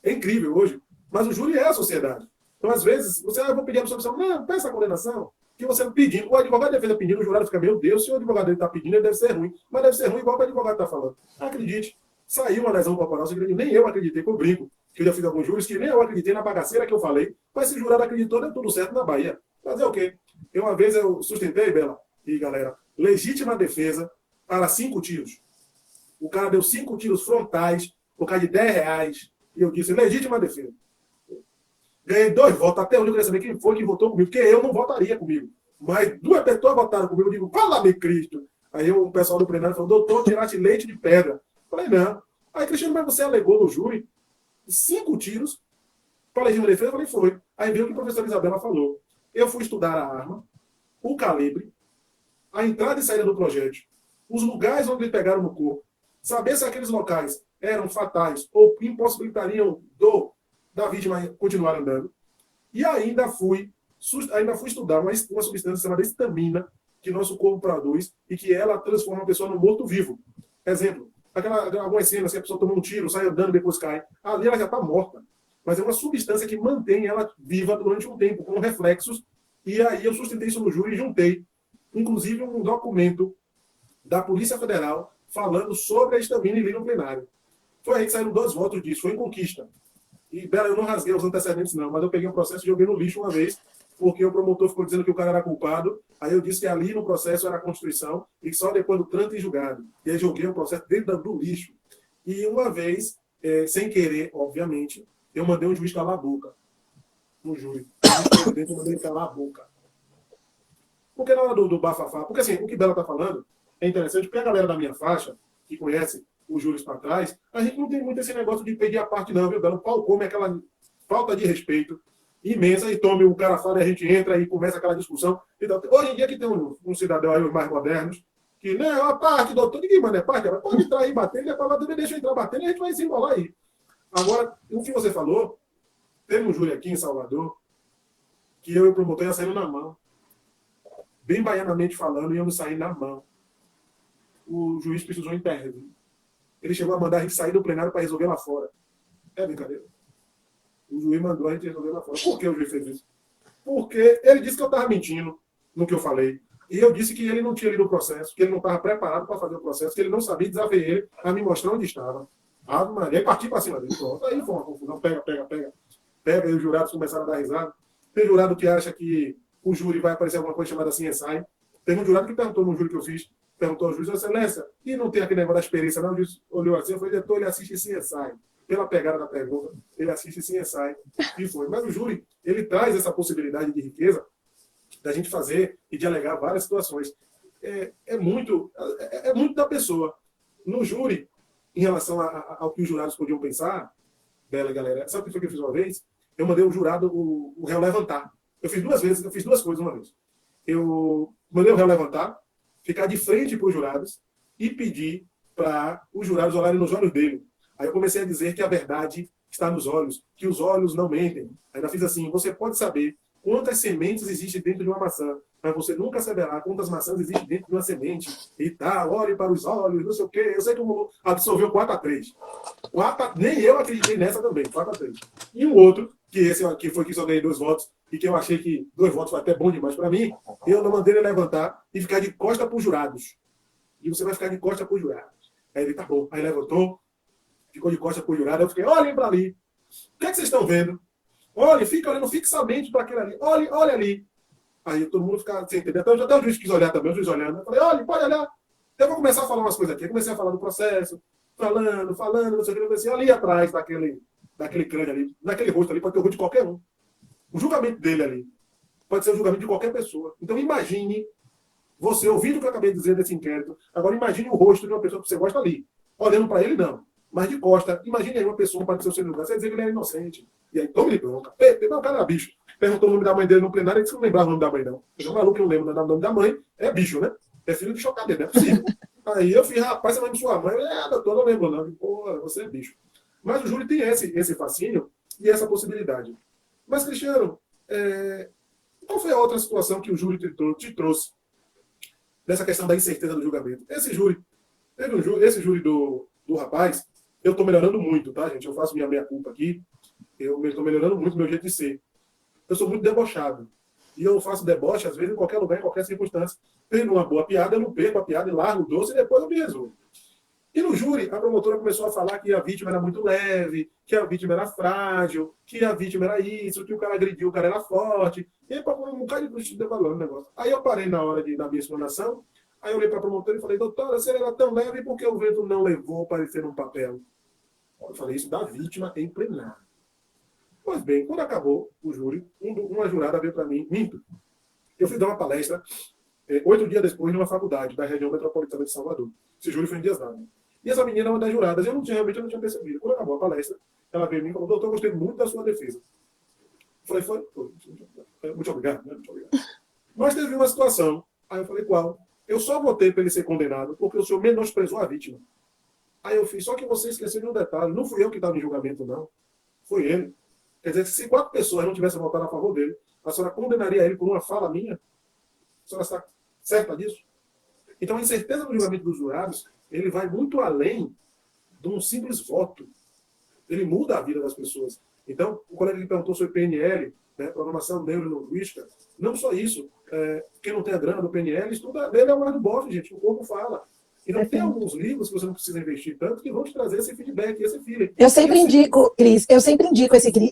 É incrível hoje, mas o júri é a sociedade. Então às vezes, eu vou pedir a absolvição, não, peça a condenação, que você pedindo, o advogado de defesa pedindo, o jurado fica, meu Deus, se o advogado dele está pedindo, ele deve ser ruim, mas deve ser ruim igual o advogado está falando. Acredite, saiu uma lesão corporal, nem eu acreditei, que eu brinco, que eu já fiz alguns júris, que nem eu acreditei na bagaceira que eu falei, mas se o jurado acreditou, deu tudo certo na Bahia. Fazer o quê? Uma vez eu sustentei, Bela e galera, legítima defesa para 5 tiros. O cara deu 5 tiros frontais, por causa de R$10, e eu disse, legítima defesa. Ganhei 2 votos, até hoje eu queria saber quem foi que votou comigo, porque eu não votaria comigo. Mas 2 pessoas votaram comigo, eu digo, fala-me Cristo. Aí o pessoal do plenário falou, doutor, tiraste leite de pedra. Falei, não. Aí, Cristiano, mas você alegou no júri 5 tiros para a legítima defesa? Eu falei, foi. Aí veio o que a professora Isabela falou. Eu fui estudar a arma, o calibre, a entrada e saída do projétil, os lugares onde eles pegaram no corpo, saber se aqueles locais eram fatais ou impossibilitariam da vítima continuar andando. E ainda fui estudar uma substância chamada histamina, que nosso corpo produz e que ela transforma a pessoa num morto-vivo. Exemplo, algumas cenas que a pessoa toma um tiro, sai andando e depois cai. Ali ela já está morta. mas é uma substância que mantém ela viva durante um tempo, com reflexos. E aí eu sustentei isso no júri e juntei, inclusive, um documento da Polícia Federal falando sobre a histamina em livro plenário. Foi aí que saíram 2 votos disso, foi em conquista. E, Bela, eu não rasguei os antecedentes, não, mas eu peguei um processo e joguei no lixo uma vez, porque o promotor ficou dizendo que o cara era culpado. Aí eu disse que ali no processo era a Constituição e só depois do trânsito em julgado. E aí joguei o processo dentro do lixo. E uma vez, sem querer, obviamente, eu mandei um juiz calar a boca no júri. Eu mandei ele calar a boca. Porque na hora do bafafá, porque assim, o que Bela está falando é interessante, porque a galera da minha faixa, que conhece os júris para trás, a gente não tem muito esse negócio de pedir a parte, não, viu, Bela? O pau come aquela falta de respeito imensa, e tome o cara fala e a gente entra e começa aquela discussão. Então, hoje em dia que tem um cidadão aí, os mais modernos, que não, a parte, doutor, ninguém manda é parte, pode entrar aí batendo, ele fala, deixa eu entrar batendo e a gente vai se embolar aí. Agora, o que você falou, teve um júri aqui em Salvador, que eu e o promotor ia saindo na mão. Bem baianamente falando, íamos sair na mão. O juiz precisou intervir. Ele chegou a mandar a gente sair do plenário para resolver lá fora. É brincadeira. O juiz mandou a gente resolver lá fora. Por que o juiz fez isso? Porque ele disse que eu estava mentindo no que eu falei. E eu disse que ele não tinha lido o processo, que ele não estava preparado para fazer o processo, que ele não sabia, desafiar ele a me mostrar onde estava. Ah, Maria, aí parti para cima dele. Pronto. Aí foi uma confusão. Pega. Pega, e os jurados começaram a dar risada. Tem jurado que acha que o júri vai aparecer alguma coisa chamada assim, CSI. Teve um jurado que perguntou no júri que eu fiz, perguntou ao juiz, Excelência, e não tem aquele negócio da experiência, não? O juiz olhou assim, eu falei, diretor, ele assiste CSI. Pela pegada da pergunta, ele assiste CSI. E foi. Mas o júri, ele traz essa possibilidade de riqueza da gente fazer e de alegar várias situações. É muito da pessoa. No júri, em relação ao que os jurados podiam pensar, Bela, galera, sabe o que foi que eu fiz uma vez? Eu mandei o jurado, o réu levantar. Eu fiz 2 vezes, eu fiz 2 coisas uma vez. Eu mandei o réu levantar, ficar de frente para os jurados e pedir para os jurados olharem nos olhos dele. Aí eu comecei a dizer que a verdade está nos olhos, que os olhos não mentem. Ainda fiz assim, você pode saber quantas sementes existem dentro de uma maçã, mas você nunca saberá quantas maçãs existem dentro de uma semente. E tal, olhe para os olhos, não sei o quê. Eu sei que o absolveu 4-3. Nem eu acreditei nessa também, 4-3. E o outro, que esse aqui foi que só ganhei 2 votos, e que eu achei que 2 votos foi até bom demais para mim, eu não mandei ele levantar e ficar de costa para os jurados. E você vai ficar de costa para os jurados. Aí ele, tá bom. Aí levantou, ficou de costa para o jurado. Eu fiquei, olhem para ali. O que é que vocês estão vendo? Olha, fica olhando fixamente para aquele ali. Olha ali. Aí todo mundo fica sem entender. Então, até o juiz quis olhar também, o juiz olhando. Eu falei, olha, pode olhar. Eu vou começar a falar umas coisas aqui. Eu comecei a falar do processo, falando, não sei o que. Eu comecei ali atrás daquele crânio ali, naquele rosto ali, pode ter o rosto de qualquer um. O julgamento dele ali pode ser o julgamento de qualquer pessoa. Então imagine você ouvindo o que eu acabei de dizer desse inquérito. Agora imagine o rosto de uma pessoa que você gosta ali. Olhando para ele, não. Mas de costa, imagine aí uma pessoa para o seu lugar. Você vai dizer que ele era inocente. E aí, tome de bronca. O cara era bicho. Perguntou o nome da mãe dele no plenário, ele disse que não lembrava o nome da mãe, não. Eu maluco que não lembra o nome da mãe, é bicho, né? É filho de chocado, não é possível. Aí eu fiz, rapaz, você lembra de sua mãe? Eu, doutor, não lembro, não. Pô, você é bicho. Mas o júri tem esse fascínio e essa possibilidade. Mas, Cristiano, qual foi a outra situação que o júri te trouxe dessa questão da incerteza do julgamento? Esse júri do rapaz, eu estou melhorando muito, tá, gente? Eu faço minha meia-culpa aqui. Eu estou melhorando muito o meu jeito de ser. Eu sou muito debochado. E eu faço deboche, às vezes, em qualquer lugar, em qualquer circunstância. Tendo uma boa piada, eu não perco a piada e largo o doce e depois eu me resolvo. E no júri, a promotora começou a falar que a vítima era muito leve, que a vítima era frágil, que a vítima era isso, que o cara agrediu, o cara era forte. E aí, um bocado de bullshit devalando o negócio. Aí eu parei na hora da minha explanação, aí eu olhei para a promotora e falei, doutora, se ela era tão leve, por que o vento não levou para parecer um papel? Eu falei isso da vítima em plenário. Pois bem, quando acabou o júri, uma jurada veio para mim, minto. Eu fui dar uma palestra 8 dias depois numa faculdade da região metropolitana de Salvador. Esse júri foi em Dias d'Ávila. E essa menina é uma das juradas, realmente eu não tinha percebido. Quando acabou a palestra, ela veio em mim e falou, doutor, eu gostei muito da sua defesa. Eu falei, foi? Muito obrigado, né? Muito obrigado. Mas teve uma situação, aí eu falei, qual? Eu só votei para ele ser condenado porque o senhor menosprezou a vítima. Aí eu fiz, só que você esqueceu de um detalhe, não fui eu que estava em julgamento, não. Foi ele. Quer dizer, se 4 pessoas não tivessem votado a favor dele, a senhora condenaria ele por uma fala minha? A senhora está certa disso? Então, a incerteza do julgamento dos jurados, ele vai muito além de um simples voto. Ele muda a vida das pessoas. Então, o colega que perguntou sobre PNL, né, programação neurolinguística, não só isso, quem não tem a grana do PNL, estuda Leonardo Boff, gente, o corpo fala. Então, tem alguns livros que você não precisa investir tanto que vão te trazer esse feedback, esse feeling. Eu sempre indico, Cris,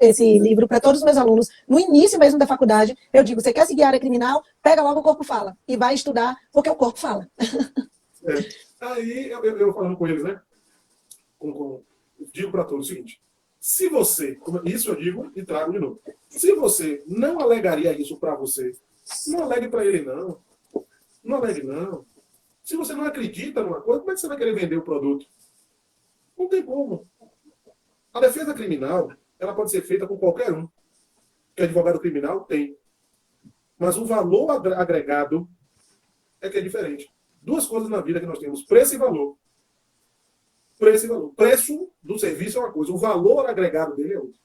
esse livro para todos os meus alunos. No início mesmo da faculdade, eu digo, você quer seguir a área criminal? Pega logo o Corpo Fala e vai estudar, porque o corpo fala. Aí, eu falando com eles, né? Digo para todos o seguinte, se você, isso eu digo e trago de novo, se você não alegaria isso para você, não alegue para ele não. Não alegue não. Se você não acredita numa coisa, como é que você vai querer vender o produto? Não tem como. A defesa criminal, ela pode ser feita com qualquer um. Que advogado criminal tem. Mas o valor agregado é que é diferente. Duas coisas na vida que nós temos, preço e valor. Preço e valor. Preço do serviço é uma coisa, o valor agregado dele é outra.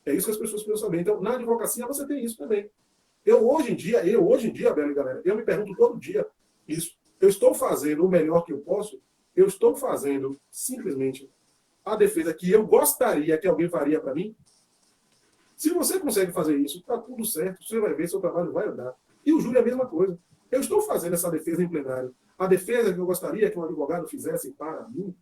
É isso que as pessoas precisam saber. Então, na advocacia, você tem isso também. Hoje em dia, Bela e galera, eu me pergunto todo dia isso. Eu estou fazendo o melhor que eu posso? Eu estou fazendo, simplesmente, a defesa que eu gostaria que alguém faria para mim? Se você consegue fazer isso, está tudo certo. Você vai ver, seu trabalho vai andar. E o júri é a mesma coisa. Eu estou fazendo essa defesa em plenário. A defesa que eu gostaria que um advogado fizesse para mim,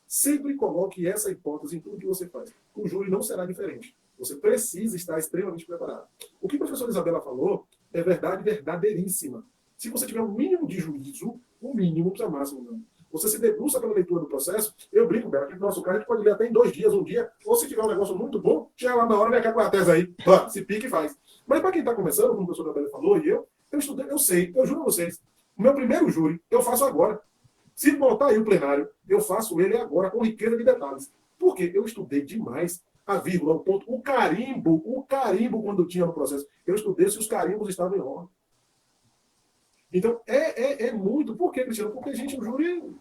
sempre coloque essa hipótese em tudo que você faz. O júri não será diferente. Você precisa estar extremamente preparado. O que a professora Isabela falou é verdade verdadeiríssima. Se você tiver um mínimo de juízo, um mínimo, não precisa máximo, não. Você se debruça pela leitura do processo, eu brinco, Bela, que no nosso caso a gente pode ler até em 2 dias, um dia, ou se tiver um negócio muito bom, chega lá na hora, vem cá com a tese aí, se pique e faz. Mas para quem está começando, como o professor Bela falou, e eu estudei, eu sei, eu juro a vocês, o meu primeiro júri eu faço agora. Se botar aí o plenário, eu faço ele agora, com riqueza de detalhes. Por quê? Eu estudei demais a vírgula, o ponto, o carimbo quando tinha no processo. Eu estudei se os carimbos estavam em ordem. Então, é muito. Por quê, Cristiano? Porque, gente, o júri...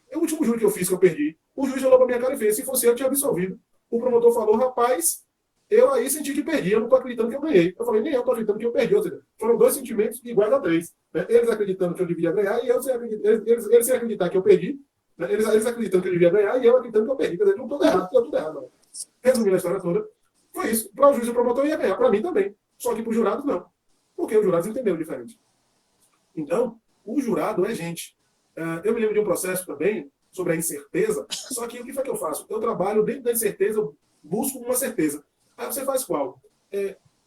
É o último júri que eu fiz que eu perdi. O juiz olhou pra minha cara e fez. Se fosse eu tinha absolvido. O promotor falou, rapaz, eu aí senti que perdi. Eu não estou acreditando que eu ganhei. Eu falei, nem eu estou acreditando que eu perdi. Ou seja, foram 2 sentimentos iguais a 3. Né? Eles acreditando que eu devia ganhar e eu eles sem acreditar que eu perdi. Né? Eles acreditando que eu devia ganhar e eu acreditando que eu perdi. Quer dizer, não tudo errado, tudo errado. Não. Resumindo a história toda, foi isso. Para o juiz e o promotor ia ganhar. Para mim também. Só que para os jurados, não. Porque os jurados entenderam diferente. Então, o jurado é gente. Eu me lembro de um processo também sobre a incerteza, só que o que foi que eu faço? Eu trabalho dentro da incerteza, eu busco uma certeza. Aí você faz qual?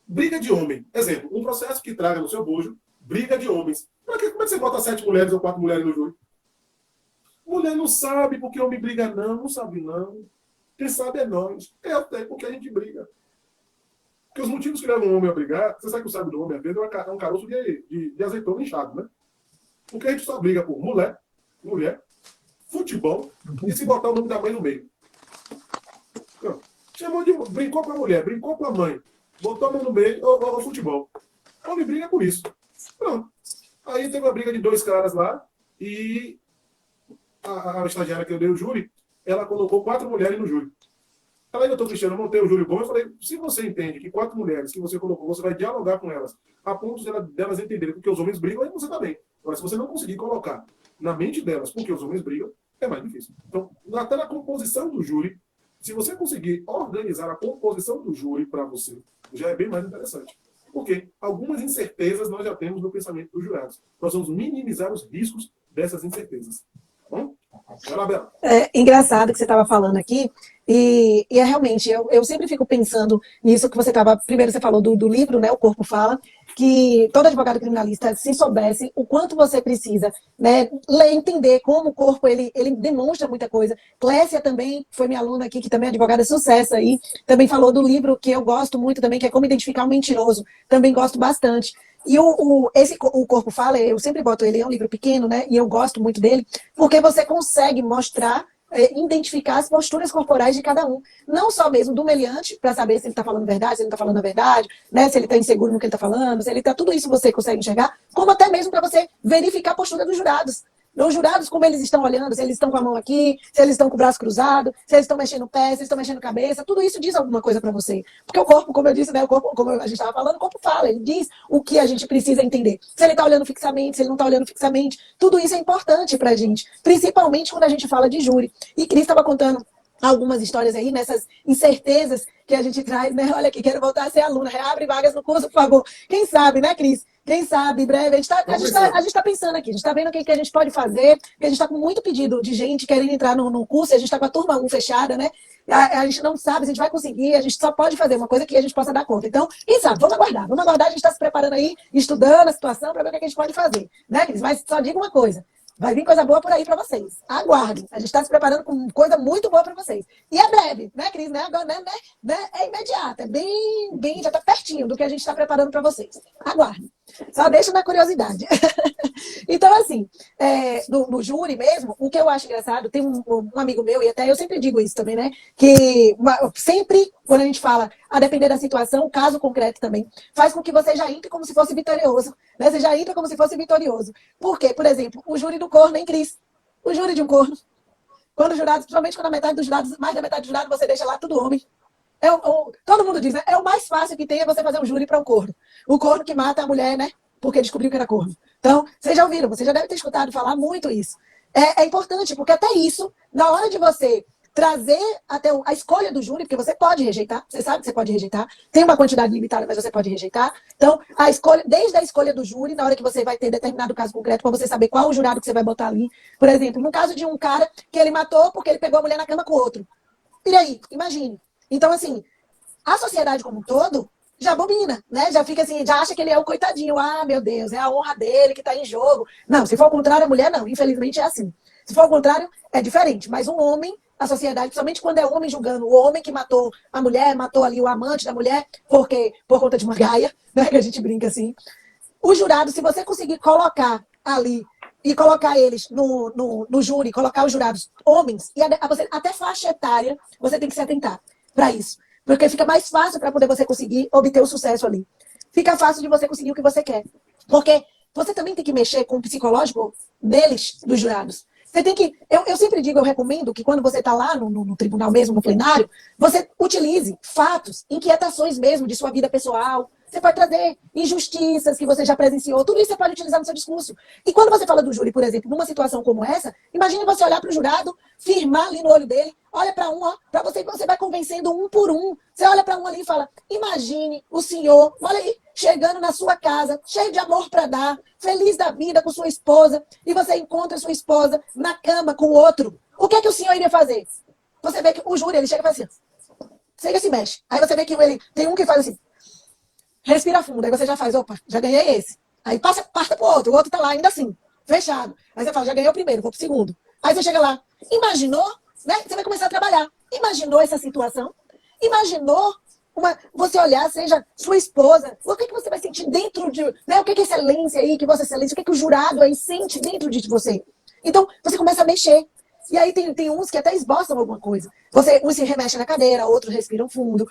Briga de homem. Exemplo, um processo que traga no seu bojo, briga de homens. Como é que você bota 7 mulheres ou 4 mulheres no júri? Mulher não sabe porque homem briga não sabe não. Quem sabe é nós. É até porque a gente briga. Porque os motivos que levam o homem a brigar, você sabe que o sábio do homem, às vezes, é um caroço de azeitona inchado, né? Porque a gente só briga por mulher, futebol, e se botar o nome da mãe no meio. Então, chamou de... Brincou com a mulher, brincou com a mãe, botou a mão no meio, ou futebol. O homem briga por isso. Pronto. Aí teve uma briga de 2 caras lá, e a estagiária que eu dei o júri, ela colocou 4 mulheres no júri. Ela ainda, Cristiano, eu montei o júri bom. Eu falei, se você entende que 4 mulheres que você colocou, você vai dialogar com elas, a ponto delas entenderem porque os homens brigam, aí você está bem. Agora, se você não conseguir colocar na mente delas porque os homens brigam, é mais difícil. Então, até na composição do júri, se você conseguir organizar a composição do júri para você, já é bem mais interessante. Porque algumas incertezas nós já temos no pensamento dos jurados. Nós vamos minimizar os riscos dessas incertezas. Tá bom? Vai lá, Bela. É engraçado que você estava falando aqui, e é realmente, eu sempre fico pensando nisso que você estava, primeiro você falou do livro, né, O Corpo Fala, que todo advogado criminalista, se soubesse o quanto você precisa, né, ler, entender como o corpo, ele demonstra muita coisa. Clécia também, foi minha aluna aqui, que também é advogada de sucesso aí, também falou do livro que eu gosto muito também, que é Como Identificar um Mentiroso, também gosto bastante. E o Corpo Fala, eu sempre boto ele, é um livro pequeno, né? E eu gosto muito dele, porque você consegue mostrar, identificar as posturas corporais de cada um. Não só mesmo do meliante, para saber se ele está falando verdade, se ele não está falando a verdade, né? Se ele está inseguro no que ele está falando, se ele está... Tudo isso você consegue enxergar, como até mesmo para você verificar a postura dos jurados. Os jurados, como eles estão olhando, se eles estão com a mão aqui, se eles estão com o braço cruzado, se eles estão mexendo o pé, se eles estão mexendo a cabeça, tudo isso diz alguma coisa para você. Porque o corpo, como eu disse, né, o corpo, como a gente estava falando, o corpo fala, ele diz o que a gente precisa entender. Se ele está olhando fixamente, se ele não está olhando fixamente, tudo isso é importante para a gente, principalmente quando a gente fala de júri. E Cris estava contando algumas histórias aí, nessas incertezas que a gente traz, né? Olha aqui, quero voltar a ser aluna, reabre vagas no curso, por favor. Quem sabe, né, Cris? Quem sabe, em breve. A gente tá pensando aqui, a gente está vendo o que a gente pode fazer, porque a gente está com muito pedido de gente querendo entrar no curso, e a gente está com a turma 1 fechada, né? A gente não sabe se a gente vai conseguir, a gente só pode fazer uma coisa que a gente possa dar conta. Então, quem sabe, vamos aguardar, a gente está se preparando aí, estudando a situação para ver o que a gente pode fazer, né, Cris? Mas só digo uma coisa. Vai vir coisa boa por aí para vocês. Aguardem. A gente está se preparando com coisa muito boa para vocês. E é breve, né, Cris? Né? Agora, é imediato. É bem, já está pertinho do que a gente está preparando para vocês. Aguardem. Só deixa na curiosidade. Então, assim, no júri mesmo, o que eu acho engraçado, tem um amigo meu, e até eu sempre digo isso também, né? Que sempre, quando a gente fala, a depender da situação, o caso concreto também, faz com que você já entre como se fosse vitorioso. Né? Você já entra como se fosse vitorioso. Por quê? Por exemplo, o júri do corno, hein, Cris? O júri de um corno. Quando o jurado, principalmente quando a metade dos jurados, mais da metade dos jurados, você deixa lá tudo homem. Todo mundo diz, né? É o mais fácil que tem é você fazer um júri para um corno. O corno que mata a mulher, né? Porque descobriu que era corno. Então, vocês já ouviram, você já deve ter escutado falar muito isso. É importante, porque até isso, na hora de você trazer até a escolha do júri, porque você pode rejeitar, você sabe que você pode rejeitar, tem uma quantidade limitada, mas você pode rejeitar. Então, a escolha, desde a escolha do júri, na hora que você vai ter determinado caso concreto, para você saber qual o jurado que você vai botar ali. Por exemplo, no caso de um cara que ele matou porque ele pegou a mulher na cama com outro. E aí, imagine. Então, assim, a sociedade como um todo já bobina, né? Já fica assim, já acha que ele é o coitadinho. Ah, meu Deus, é a honra dele que está em jogo. Não, se for ao contrário, a mulher não. Infelizmente é assim. Se for ao contrário, é diferente. Mas um homem, a sociedade, principalmente quando é homem julgando, o homem que matou a mulher, matou ali o amante da mulher, por conta de uma gaia, né? Que a gente brinca assim. O jurado, se você conseguir colocar ali e colocar eles no júri, colocar os jurados homens, e até faixa etária, você tem que se atentar para isso. Porque fica mais fácil para poder você conseguir obter o sucesso ali. Fica fácil de você conseguir o que você quer. Porque você também tem que mexer com o psicológico deles, dos jurados. Você tem que. Eu sempre digo, eu recomendo que quando você está lá no tribunal mesmo, no plenário, você utilize fatos, inquietações mesmo de sua vida pessoal. Você pode trazer injustiças que você já presenciou. Tudo isso você pode utilizar no seu discurso. E quando você fala do júri, por exemplo, numa situação como essa, imagine você olhar para o jurado, firmar ali no olho dele, olha para um, ó, para você vai convencendo um por um. Você olha para um ali e fala, imagine o senhor, olha aí, chegando na sua casa, cheio de amor para dar, feliz da vida com sua esposa, e você encontra sua esposa na cama com outro. O que é que o senhor iria fazer? Você vê que o júri, ele chega e faz assim, chega e se mexe. Aí você vê que ele tem um que faz assim, respira fundo, aí você já faz, opa, já ganhei esse. Aí passa pro outro, o outro tá lá ainda assim, fechado. Aí você fala, já ganhei o primeiro, vou pro segundo. Aí você chega lá, imaginou, né? Você vai começar a trabalhar. Imaginou essa situação? Imaginou você olhar, seja sua esposa, o que você vai sentir dentro de, né? O que é excelência aí, que Vossa Excelência, o que o jurado aí sente dentro de você? Então, você começa a mexer. E aí tem uns que até esboçam alguma coisa. Uns se remexem na cadeira, outros respiram fundo,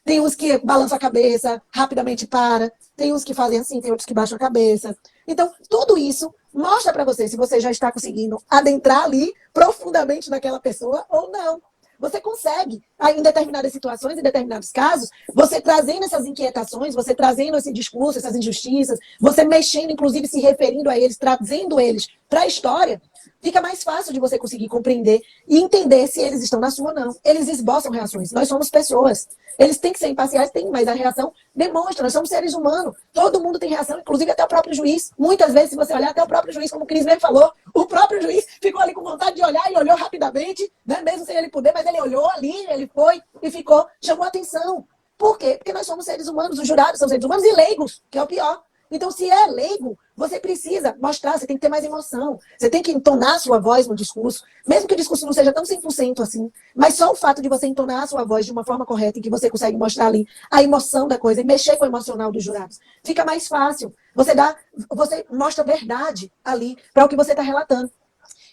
tem uns que balançam a cabeça, rapidamente para, tem uns que fazem assim, tem outros que baixam a cabeça. Então, tudo isso mostra para você se você já está conseguindo adentrar ali profundamente naquela pessoa ou não. Você consegue, em determinadas situações, em determinados casos, você trazendo essas inquietações, você trazendo esse discurso, essas injustiças, você mexendo, inclusive se referindo a eles, trazendo eles para a história, fica mais fácil de você conseguir compreender e entender se eles estão na sua ou não. Eles esboçam reações. Nós somos pessoas. Eles têm que ser imparciais, tem, mas a reação demonstra. Nós somos seres humanos. Todo mundo tem reação, inclusive até o próprio juiz. Muitas vezes, se você olhar, até o próprio juiz, como o Cris mesmo falou, o próprio juiz ficou ali com vontade de olhar e olhou rapidamente, né? Mesmo sem ele poder, mas ele olhou ali, ele foi e ficou, chamou atenção. Por quê? Porque nós somos seres humanos, os jurados são seres humanos e leigos, que é o pior. Então, se é leigo, você precisa mostrar, você tem que ter mais emoção. Você tem que entonar a sua voz no discurso, mesmo que o discurso não seja tão 100% assim. Mas só o fato de você entonar a sua voz de uma forma correta, em que você consegue mostrar ali a emoção da coisa e mexer com o emocional dos jurados, fica mais fácil. Você mostra verdade ali para o que você está relatando.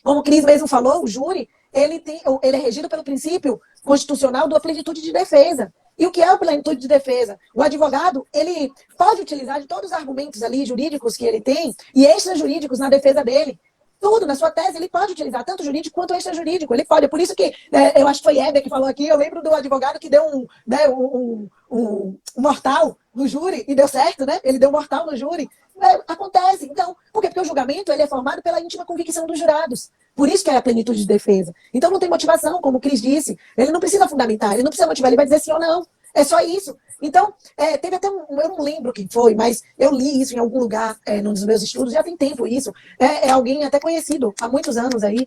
Como o Cris mesmo falou, o júri, ele é regido pelo princípio constitucional da plenitude de defesa. E o que é a plenitude de defesa? O advogado, ele pode utilizar de todos os argumentos ali jurídicos que ele tem e extrajurídicos na defesa dele. Tudo, na sua tese, ele pode utilizar, tanto jurídico quanto extrajurídico. Ele pode. É por isso que, eu acho que foi Heber que falou aqui, eu lembro do advogado que deu um mortal no júri e deu certo, né? Ele deu mortal no júri. Acontece. Então, por quê? Porque o julgamento ele é formado pela íntima convicção dos jurados. Por isso que é a plenitude de defesa. Então não tem motivação, como o Cris disse. Ele não precisa fundamentar, ele não precisa motivar, ele vai dizer sim ou não. É só isso. Então, teve até eu não lembro quem foi, mas eu li isso em algum lugar, num dos meus estudos, já tem tempo isso. É alguém até conhecido, há muitos anos aí,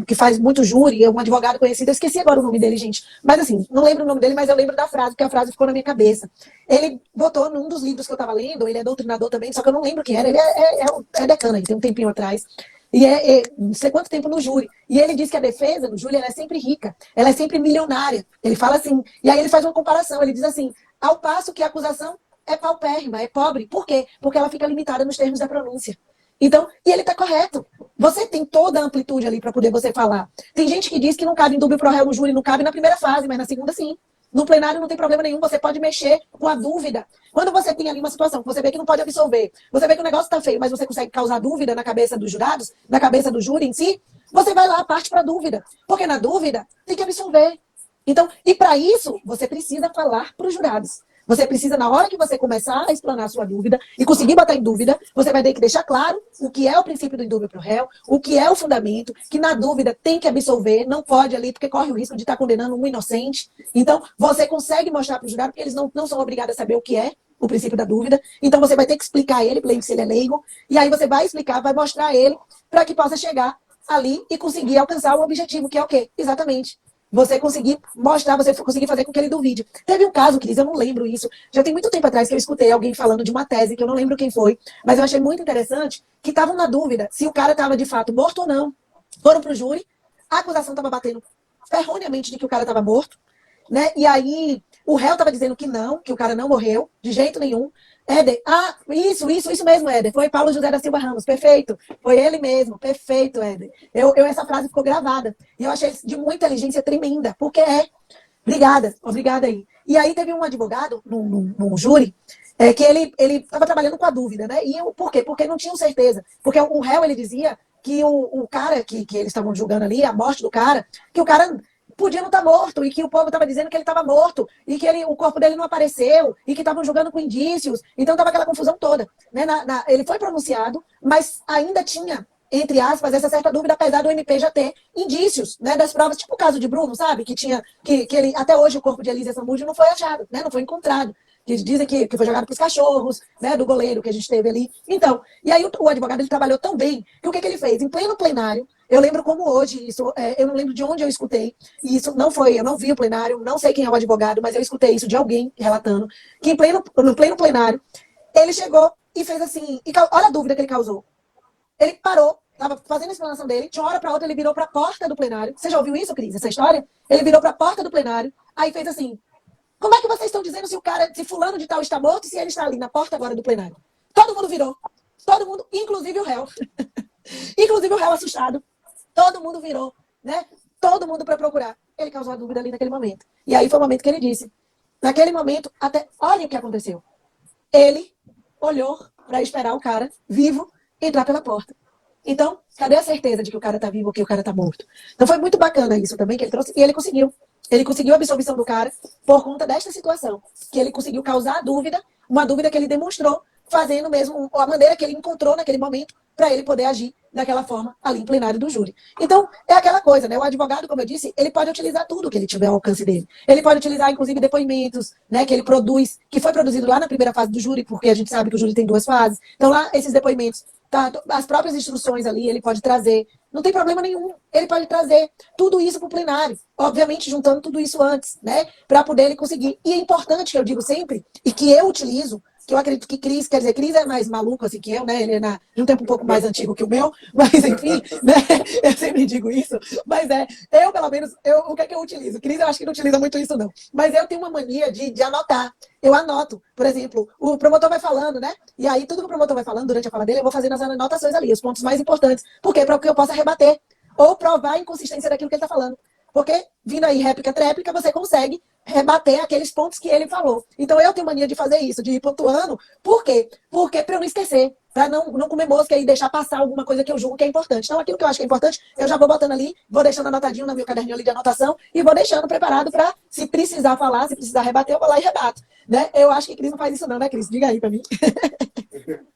que faz muito júri, é um advogado conhecido, eu esqueci agora o nome dele, gente. Mas assim, não lembro o nome dele, mas eu lembro da frase, porque a frase ficou na minha cabeça. Ele botou num dos livros que eu estava lendo, ele é doutrinador também, só que eu não lembro quem era, ele é decano aí, tem um tempinho atrás. E não sei quanto tempo no júri. E ele diz que a defesa do júri ela é sempre rica, ela é sempre milionária. Ele fala assim, e aí ele faz uma comparação, ele diz assim, ao passo que a acusação é paupérrima, é pobre. Por quê? Porque ela fica limitada nos termos da pronúncia. Então, e ele está correto. Você tem toda a amplitude ali para poder você falar. Tem gente que diz que não cabe em dúvida pro réu no júri, não cabe na primeira fase, mas na segunda sim. No plenário não tem problema nenhum, você pode mexer com a dúvida. Quando você tem ali uma situação que você vê que não pode absolver, você vê que o negócio está feio, mas você consegue causar dúvida na cabeça dos jurados, na cabeça do júri em si, você vai lá, parte para a dúvida. Porque na dúvida tem que absolver. Então, e para isso, você precisa falar para os jurados. Você precisa, na hora que você começar a explanar a sua dúvida e conseguir botar em dúvida, você vai ter que deixar claro o que é o princípio do indúbio para o réu, o que é o fundamento, que na dúvida tem que absolver, não pode ali, porque corre o risco de estar condenando um inocente. Então, você consegue mostrar para o jurado, porque eles não são obrigados a saber o que é o princípio da dúvida. Então, você vai ter que explicar a ele, se ele é leigo, e aí você vai explicar, vai mostrar a ele, para que possa chegar ali e conseguir alcançar o objetivo, que é o quê? Exatamente. Você conseguir mostrar, você conseguir fazer com que ele duvide. Teve um caso, Cris, eu não lembro isso. Já tem muito tempo atrás que eu escutei alguém falando de uma tese, que eu não lembro quem foi, mas eu achei muito interessante, que estavam na dúvida se o cara estava de fato morto ou não. Foram para o júri, a acusação estava batendo ferroneamente de que o cara estava morto, né? E aí o réu estava dizendo que não, que o cara não morreu, de jeito nenhum. Éder, isso mesmo, Éder. Foi Paulo José da Silva Ramos, perfeito. Foi ele mesmo, perfeito, Éder. Essa frase ficou gravada. E eu achei de muita inteligência tremenda, porque obrigada aí. E aí teve um advogado num júri, que ele estava trabalhando com a dúvida, né? E por quê? Porque não tinham certeza. Porque o réu, ele dizia que o cara que eles estavam julgando ali, a morte do cara, que o cara podia não estar morto, e que o povo estava dizendo que ele estava morto, e que o corpo dele não apareceu, e que estavam julgando com indícios. Então estava aquela confusão toda. Né? Ele foi pronunciado, mas ainda tinha, entre aspas, essa certa dúvida, apesar do MP já ter indícios, né, das provas, tipo o caso de Bruno, sabe? Que tinha, que ele, até hoje o corpo de Elísia Samúdio não foi achado, né? Não foi encontrado. Que dizem que foi jogado para os cachorros, né, do goleiro que a gente teve ali. Então, e aí o advogado ele trabalhou tão bem que o que ele fez? Em pleno plenário, eu lembro como hoje, isso, eu não lembro de onde eu escutei, e isso não foi, eu não vi o plenário, não sei quem é o advogado, mas eu escutei isso de alguém relatando, que no pleno plenário, ele chegou e fez assim, olha a dúvida que ele causou. Ele parou, estava fazendo a explanação dele, de uma hora para outra ele virou para a porta do plenário. Você já ouviu isso, Cris, essa história? Ele virou para a porta do plenário, aí fez assim: como é que vocês estão dizendo se fulano de tal está morto e se ele está ali na porta agora do plenário? Todo mundo virou. Todo mundo, inclusive o réu. Inclusive o réu assustado. Todo mundo virou, né? Todo mundo para procurar. Ele causou a dúvida ali naquele momento. E aí foi o momento que ele disse. Naquele momento, olha o que aconteceu. Ele olhou para esperar o cara vivo entrar pela porta. Então, cadê a certeza de que o cara está vivo ou que o cara está morto? Então foi muito bacana isso também que ele trouxe. E ele conseguiu. Ele conseguiu a absolvição do cara por conta desta situação. Que ele conseguiu causar a dúvida, uma dúvida que ele demonstrou, fazendo mesmo a maneira que ele encontrou naquele momento para ele poder agir daquela forma ali em plenário do júri. Então, é aquela coisa, né? O advogado, como eu disse, ele pode utilizar tudo que ele tiver ao alcance dele. Ele pode utilizar, inclusive, depoimentos, né, que ele produz, que foi produzido lá na primeira fase do júri, porque a gente sabe que o júri tem 2 fases. Então, lá, esses depoimentos, as próprias instruções ali, ele pode trazer. Não tem problema nenhum. Ele pode trazer tudo isso para o plenário. Obviamente, juntando tudo isso antes, né? Para poder ele conseguir. E é importante, que eu digo sempre, e que eu utilizo, que eu acredito que Cris é mais maluco assim que eu, né? Ele é de um tempo um pouco mais antigo que o meu, mas enfim, né? Eu sempre digo isso. Mas eu pelo menos, o que é que eu utilizo? Cris eu acho que não utiliza muito isso não. Mas eu tenho uma mania de anotar. Eu anoto, por exemplo, o promotor vai falando, né? E aí tudo que o promotor vai falando durante a fala dele, eu vou fazendo as anotações ali, os pontos mais importantes. Por quê? Para que eu possa rebater ou provar a inconsistência daquilo que ele está falando. Porque, vindo aí réplica, tréplica, você consegue rebater aqueles pontos que ele falou. Então eu tenho mania de fazer isso, de ir pontuando. Por quê? Porque para eu não esquecer, para não comer mosca e deixar passar alguma coisa que eu julgo que é importante. Então aquilo que eu acho que é importante, eu já vou botando ali, vou deixando anotadinho no meu caderninho ali de anotação e vou deixando preparado para, se precisar falar, se precisar rebater, eu vou lá e rebato. Né? Eu acho que Cris não faz isso não, né, Cris? Diga aí para mim.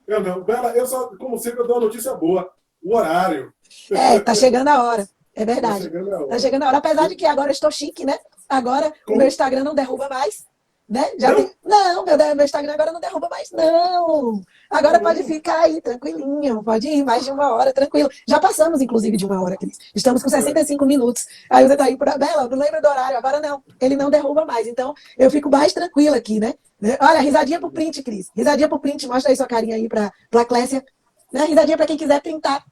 Eu não. Bela, eu só, como sempre, eu dou uma notícia boa. O horário. Tá chegando a hora. É verdade. Tá chegando a hora. Tá chegando a hora. Apesar de que agora eu estou chique, né? Agora o meu Instagram não derruba mais. Né? Não, meu Instagram agora não derruba mais, não. Agora pode ficar aí, tranquilinho. Pode ir mais de 1 hora, tranquilo. Já passamos, inclusive, de 1 hora, Cris. Estamos com 65 minutos. Aí você tá aí por Bela, não lembra do horário. Agora não. Ele não derruba mais. Então, eu fico mais tranquila aqui, né? Olha, risadinha pro print, Cris. Risadinha pro print. Mostra aí sua carinha aí pra Clécia. Né? Risadinha pra quem quiser printar.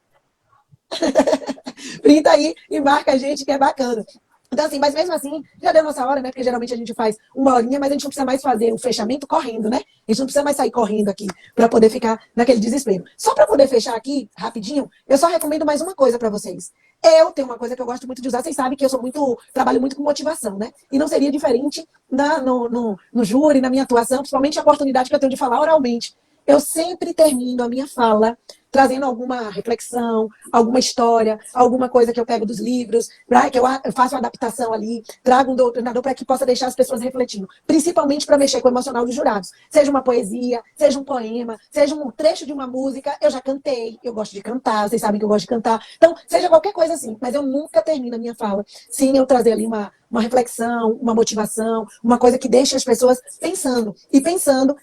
Printa aí e marca a gente, que é bacana. Então, assim, mas mesmo assim, já deu nossa hora, né? Porque geralmente a gente faz 1 horinha, mas a gente não precisa mais fazer o fechamento correndo, né? A gente não precisa mais sair correndo aqui para poder ficar naquele desespero. Só para poder fechar aqui, rapidinho, eu só recomendo mais uma coisa para vocês. Eu tenho uma coisa que eu gosto muito de usar, vocês sabem que trabalho muito com motivação, né? E não seria diferente no júri, na minha atuação, principalmente a oportunidade que eu tenho de falar oralmente. Eu sempre termino a minha fala trazendo alguma reflexão, alguma história, alguma coisa que eu pego dos livros, que eu faço uma adaptação ali, trago um doutrinador para que possa deixar as pessoas refletindo, principalmente para mexer com o emocional dos jurados. Seja uma poesia, seja um poema, seja um trecho de uma música, eu já cantei, eu gosto de cantar, vocês sabem que eu gosto de cantar, então seja qualquer coisa assim, mas eu nunca termino a minha fala sem eu trazer ali uma reflexão, uma motivação, uma coisa que deixe as pessoas pensando,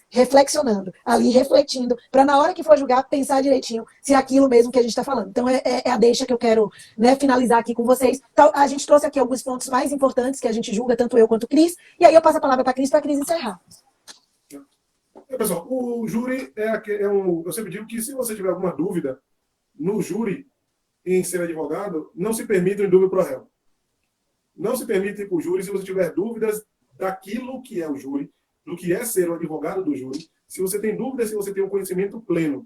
reflexionando, ali refletindo, para na hora que for julgar, pensar direitinho se é aquilo mesmo que a gente está falando. Então, é a deixa que eu quero, né, finalizar aqui com vocês. Então, a gente trouxe aqui alguns pontos mais importantes que a gente julga, tanto eu quanto o Cris, e aí eu passo a palavra para a Cris encerrar. Pessoal, o júri eu sempre digo que se você tiver alguma dúvida no júri em ser advogado, não se permita em dúvida pro réu. Não se permita ir para o júri se você tiver dúvidas daquilo que é o júri, do que é ser o advogado do júri, se você tem dúvidas, se você tem um conhecimento pleno.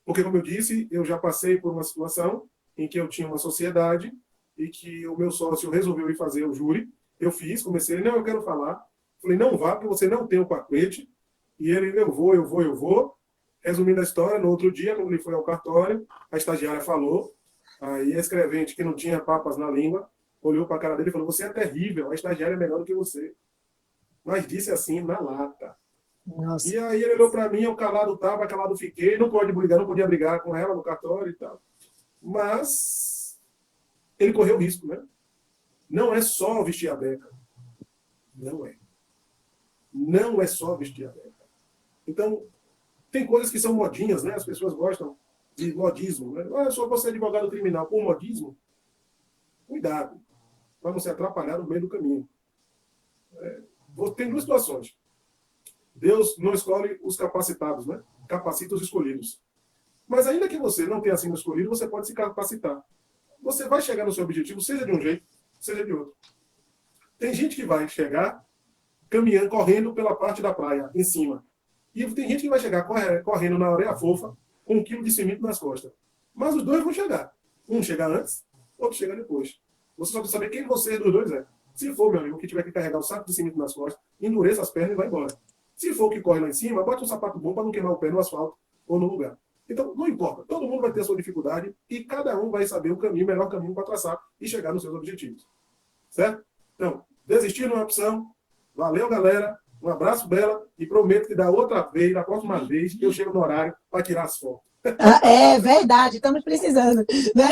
Porque, como eu disse, eu já passei por uma situação em que eu tinha uma sociedade e que o meu sócio resolveu ir fazer o júri. Eu fiz, comecei, não, eu quero falar. Falei, não vá, porque você não tem o paquete. E ele, eu vou. Resumindo a história, no outro dia, quando ele foi ao cartório, a estagiária falou, aí a escrevente, que não tinha papas na língua, olhou para a cara dele e falou, você é terrível, a estagiária é melhor do que você. Mas disse assim, na lata. Nossa. E aí ele olhou para mim, eu calado estava, calado fiquei, não podia brigar com ela no cartório e tal. Mas ele correu risco, né? Não é só vestir a beca. Não é. Não é só vestir a beca. Então, tem coisas que são modinhas, né? As pessoas gostam de modismo, né? Ah, eu só vou ser advogado criminal por modismo. Cuidado, para não se atrapalhar no meio do caminho. Tem duas situações. Deus não escolhe os capacitados, né? Capacita os escolhidos. Mas ainda que você não tenha sido escolhido, você pode se capacitar. Você vai chegar no seu objetivo, seja de um jeito, seja de outro. Tem gente que vai chegar caminhando, correndo pela parte da praia, em cima. E tem gente que vai chegar correndo na areia fofa, com 1 quilo de cimento nas costas. Mas os dois vão chegar. Um chega antes, outro chega depois. Você só precisa saber quem você dos dois é. Se for, meu amigo, que tiver que carregar o saco de cimento nas costas, endureça as pernas e vai embora. Se for o que corre lá em cima, bote um sapato bom para não queimar o pé no asfalto ou no lugar. Então, não importa. Todo mundo vai ter a sua dificuldade e cada um vai saber o melhor caminho para traçar e chegar nos seus objetivos. Certo? Então, desistir não é opção. Valeu, galera. Um abraço, Bela. E prometo que da próxima vez, eu chego no horário para tirar as fotos. É verdade, estamos precisando, né?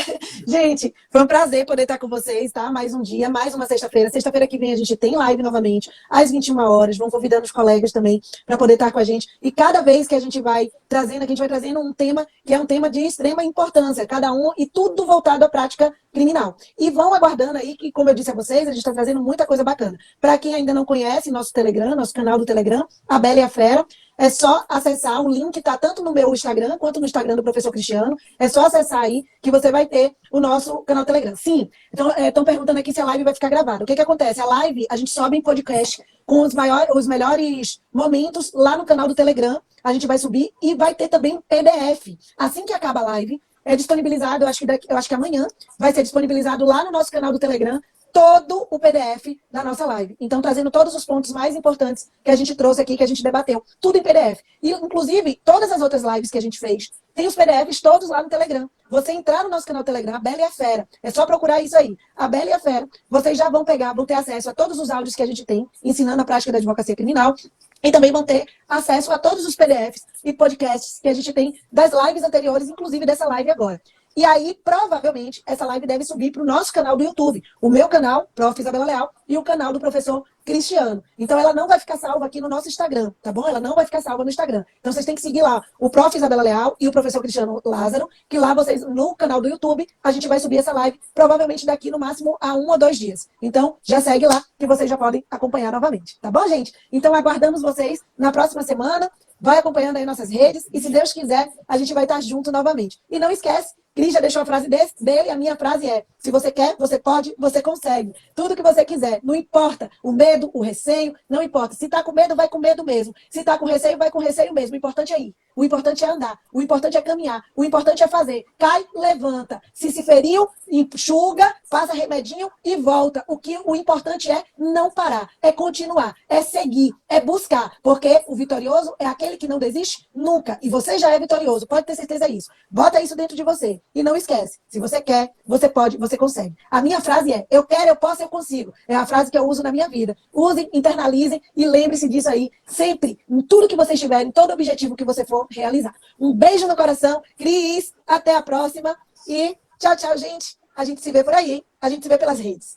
Gente, foi um prazer poder estar com vocês, tá? Mais um dia, mais uma sexta-feira. Sexta-feira que vem a gente tem live novamente, às 21 horas. Vão convidando os colegas também para poder estar com a gente. E cada vez que a gente vai trazendo um tema que é um tema de extrema importância, cada um, e tudo voltado à prática criminal. E vão aguardando aí que, como eu disse a vocês, a gente está trazendo muita coisa bacana. Para quem ainda não conhece nosso Telegram, nosso canal do Telegram, a Bela e a Fera, é só acessar, o link está tanto no meu Instagram quanto no Instagram do professor Cristiano. É só acessar aí que você vai ter o nosso canal do Telegram. Sim, então estão perguntando aqui se a live vai ficar gravada. O que acontece? A live a gente sobe em podcast com os melhores momentos lá no canal do Telegram. A gente vai subir e vai ter também PDF. Assim que acaba a live, é disponibilizado, eu acho que amanhã vai ser disponibilizado lá no nosso canal do Telegram todo o PDF da nossa live. Então, trazendo todos os pontos mais importantes que a gente trouxe aqui, que a gente debateu. Tudo em PDF. E, inclusive, todas as outras lives que a gente fez, tem os PDFs todos lá no Telegram. Você entrar no nosso canal Telegram, a Bela e a Fera. É só procurar isso aí. A Bela e a Fera. Vocês já vão pegar, vão ter acesso a todos os áudios que a gente tem, ensinando a prática da advocacia criminal. E também vão ter acesso a todos os PDFs e podcasts que a gente tem das lives anteriores, inclusive dessa live agora. E aí, provavelmente, essa live deve subir para o nosso canal do YouTube. O meu canal, Prof. Isabela Leal, e o canal do professor Cristiano. Então, ela não vai ficar salva aqui no nosso Instagram, tá bom? Ela não vai ficar salva no Instagram. Então, vocês têm que seguir lá o Prof. Isabela Leal e o professor Cristiano Lázaro, que lá vocês, no canal do YouTube, a gente vai subir essa live, provavelmente daqui no máximo a 1 ou 2 dias. Então, já segue lá, que vocês já podem acompanhar novamente. Tá bom, gente? Então, aguardamos vocês na próxima semana. Vai acompanhando aí nossas redes e, se Deus quiser, a gente vai estar junto novamente. E não esquece, Cris já deixou a frase dele, a minha frase é: se você quer, você pode, você consegue. Tudo que você quiser, não importa o medo, o receio, não importa. Se tá com medo, vai com medo mesmo. Se tá com receio, vai com receio mesmo. O importante é ir. O importante é andar. O importante é caminhar. O importante é fazer. Cai, levanta. Se feriu, enxuga, passa remedinho e volta. O importante é não parar, é continuar, é seguir, é buscar. Porque o vitorioso é aquele que não desiste nunca. E você já é vitorioso, pode ter certeza disso. Bota isso dentro de você. E não esquece, se você quer, você pode, você consegue. A minha frase é: eu quero, eu posso, eu consigo. É a frase que eu uso na minha vida. Usem, internalizem e lembre-se disso aí sempre, em tudo que vocês tiverem, todo objetivo que você for realizar. Um beijo no coração, Cris, até a próxima e tchau, tchau, gente. A gente se vê por aí, hein? A gente se vê pelas redes.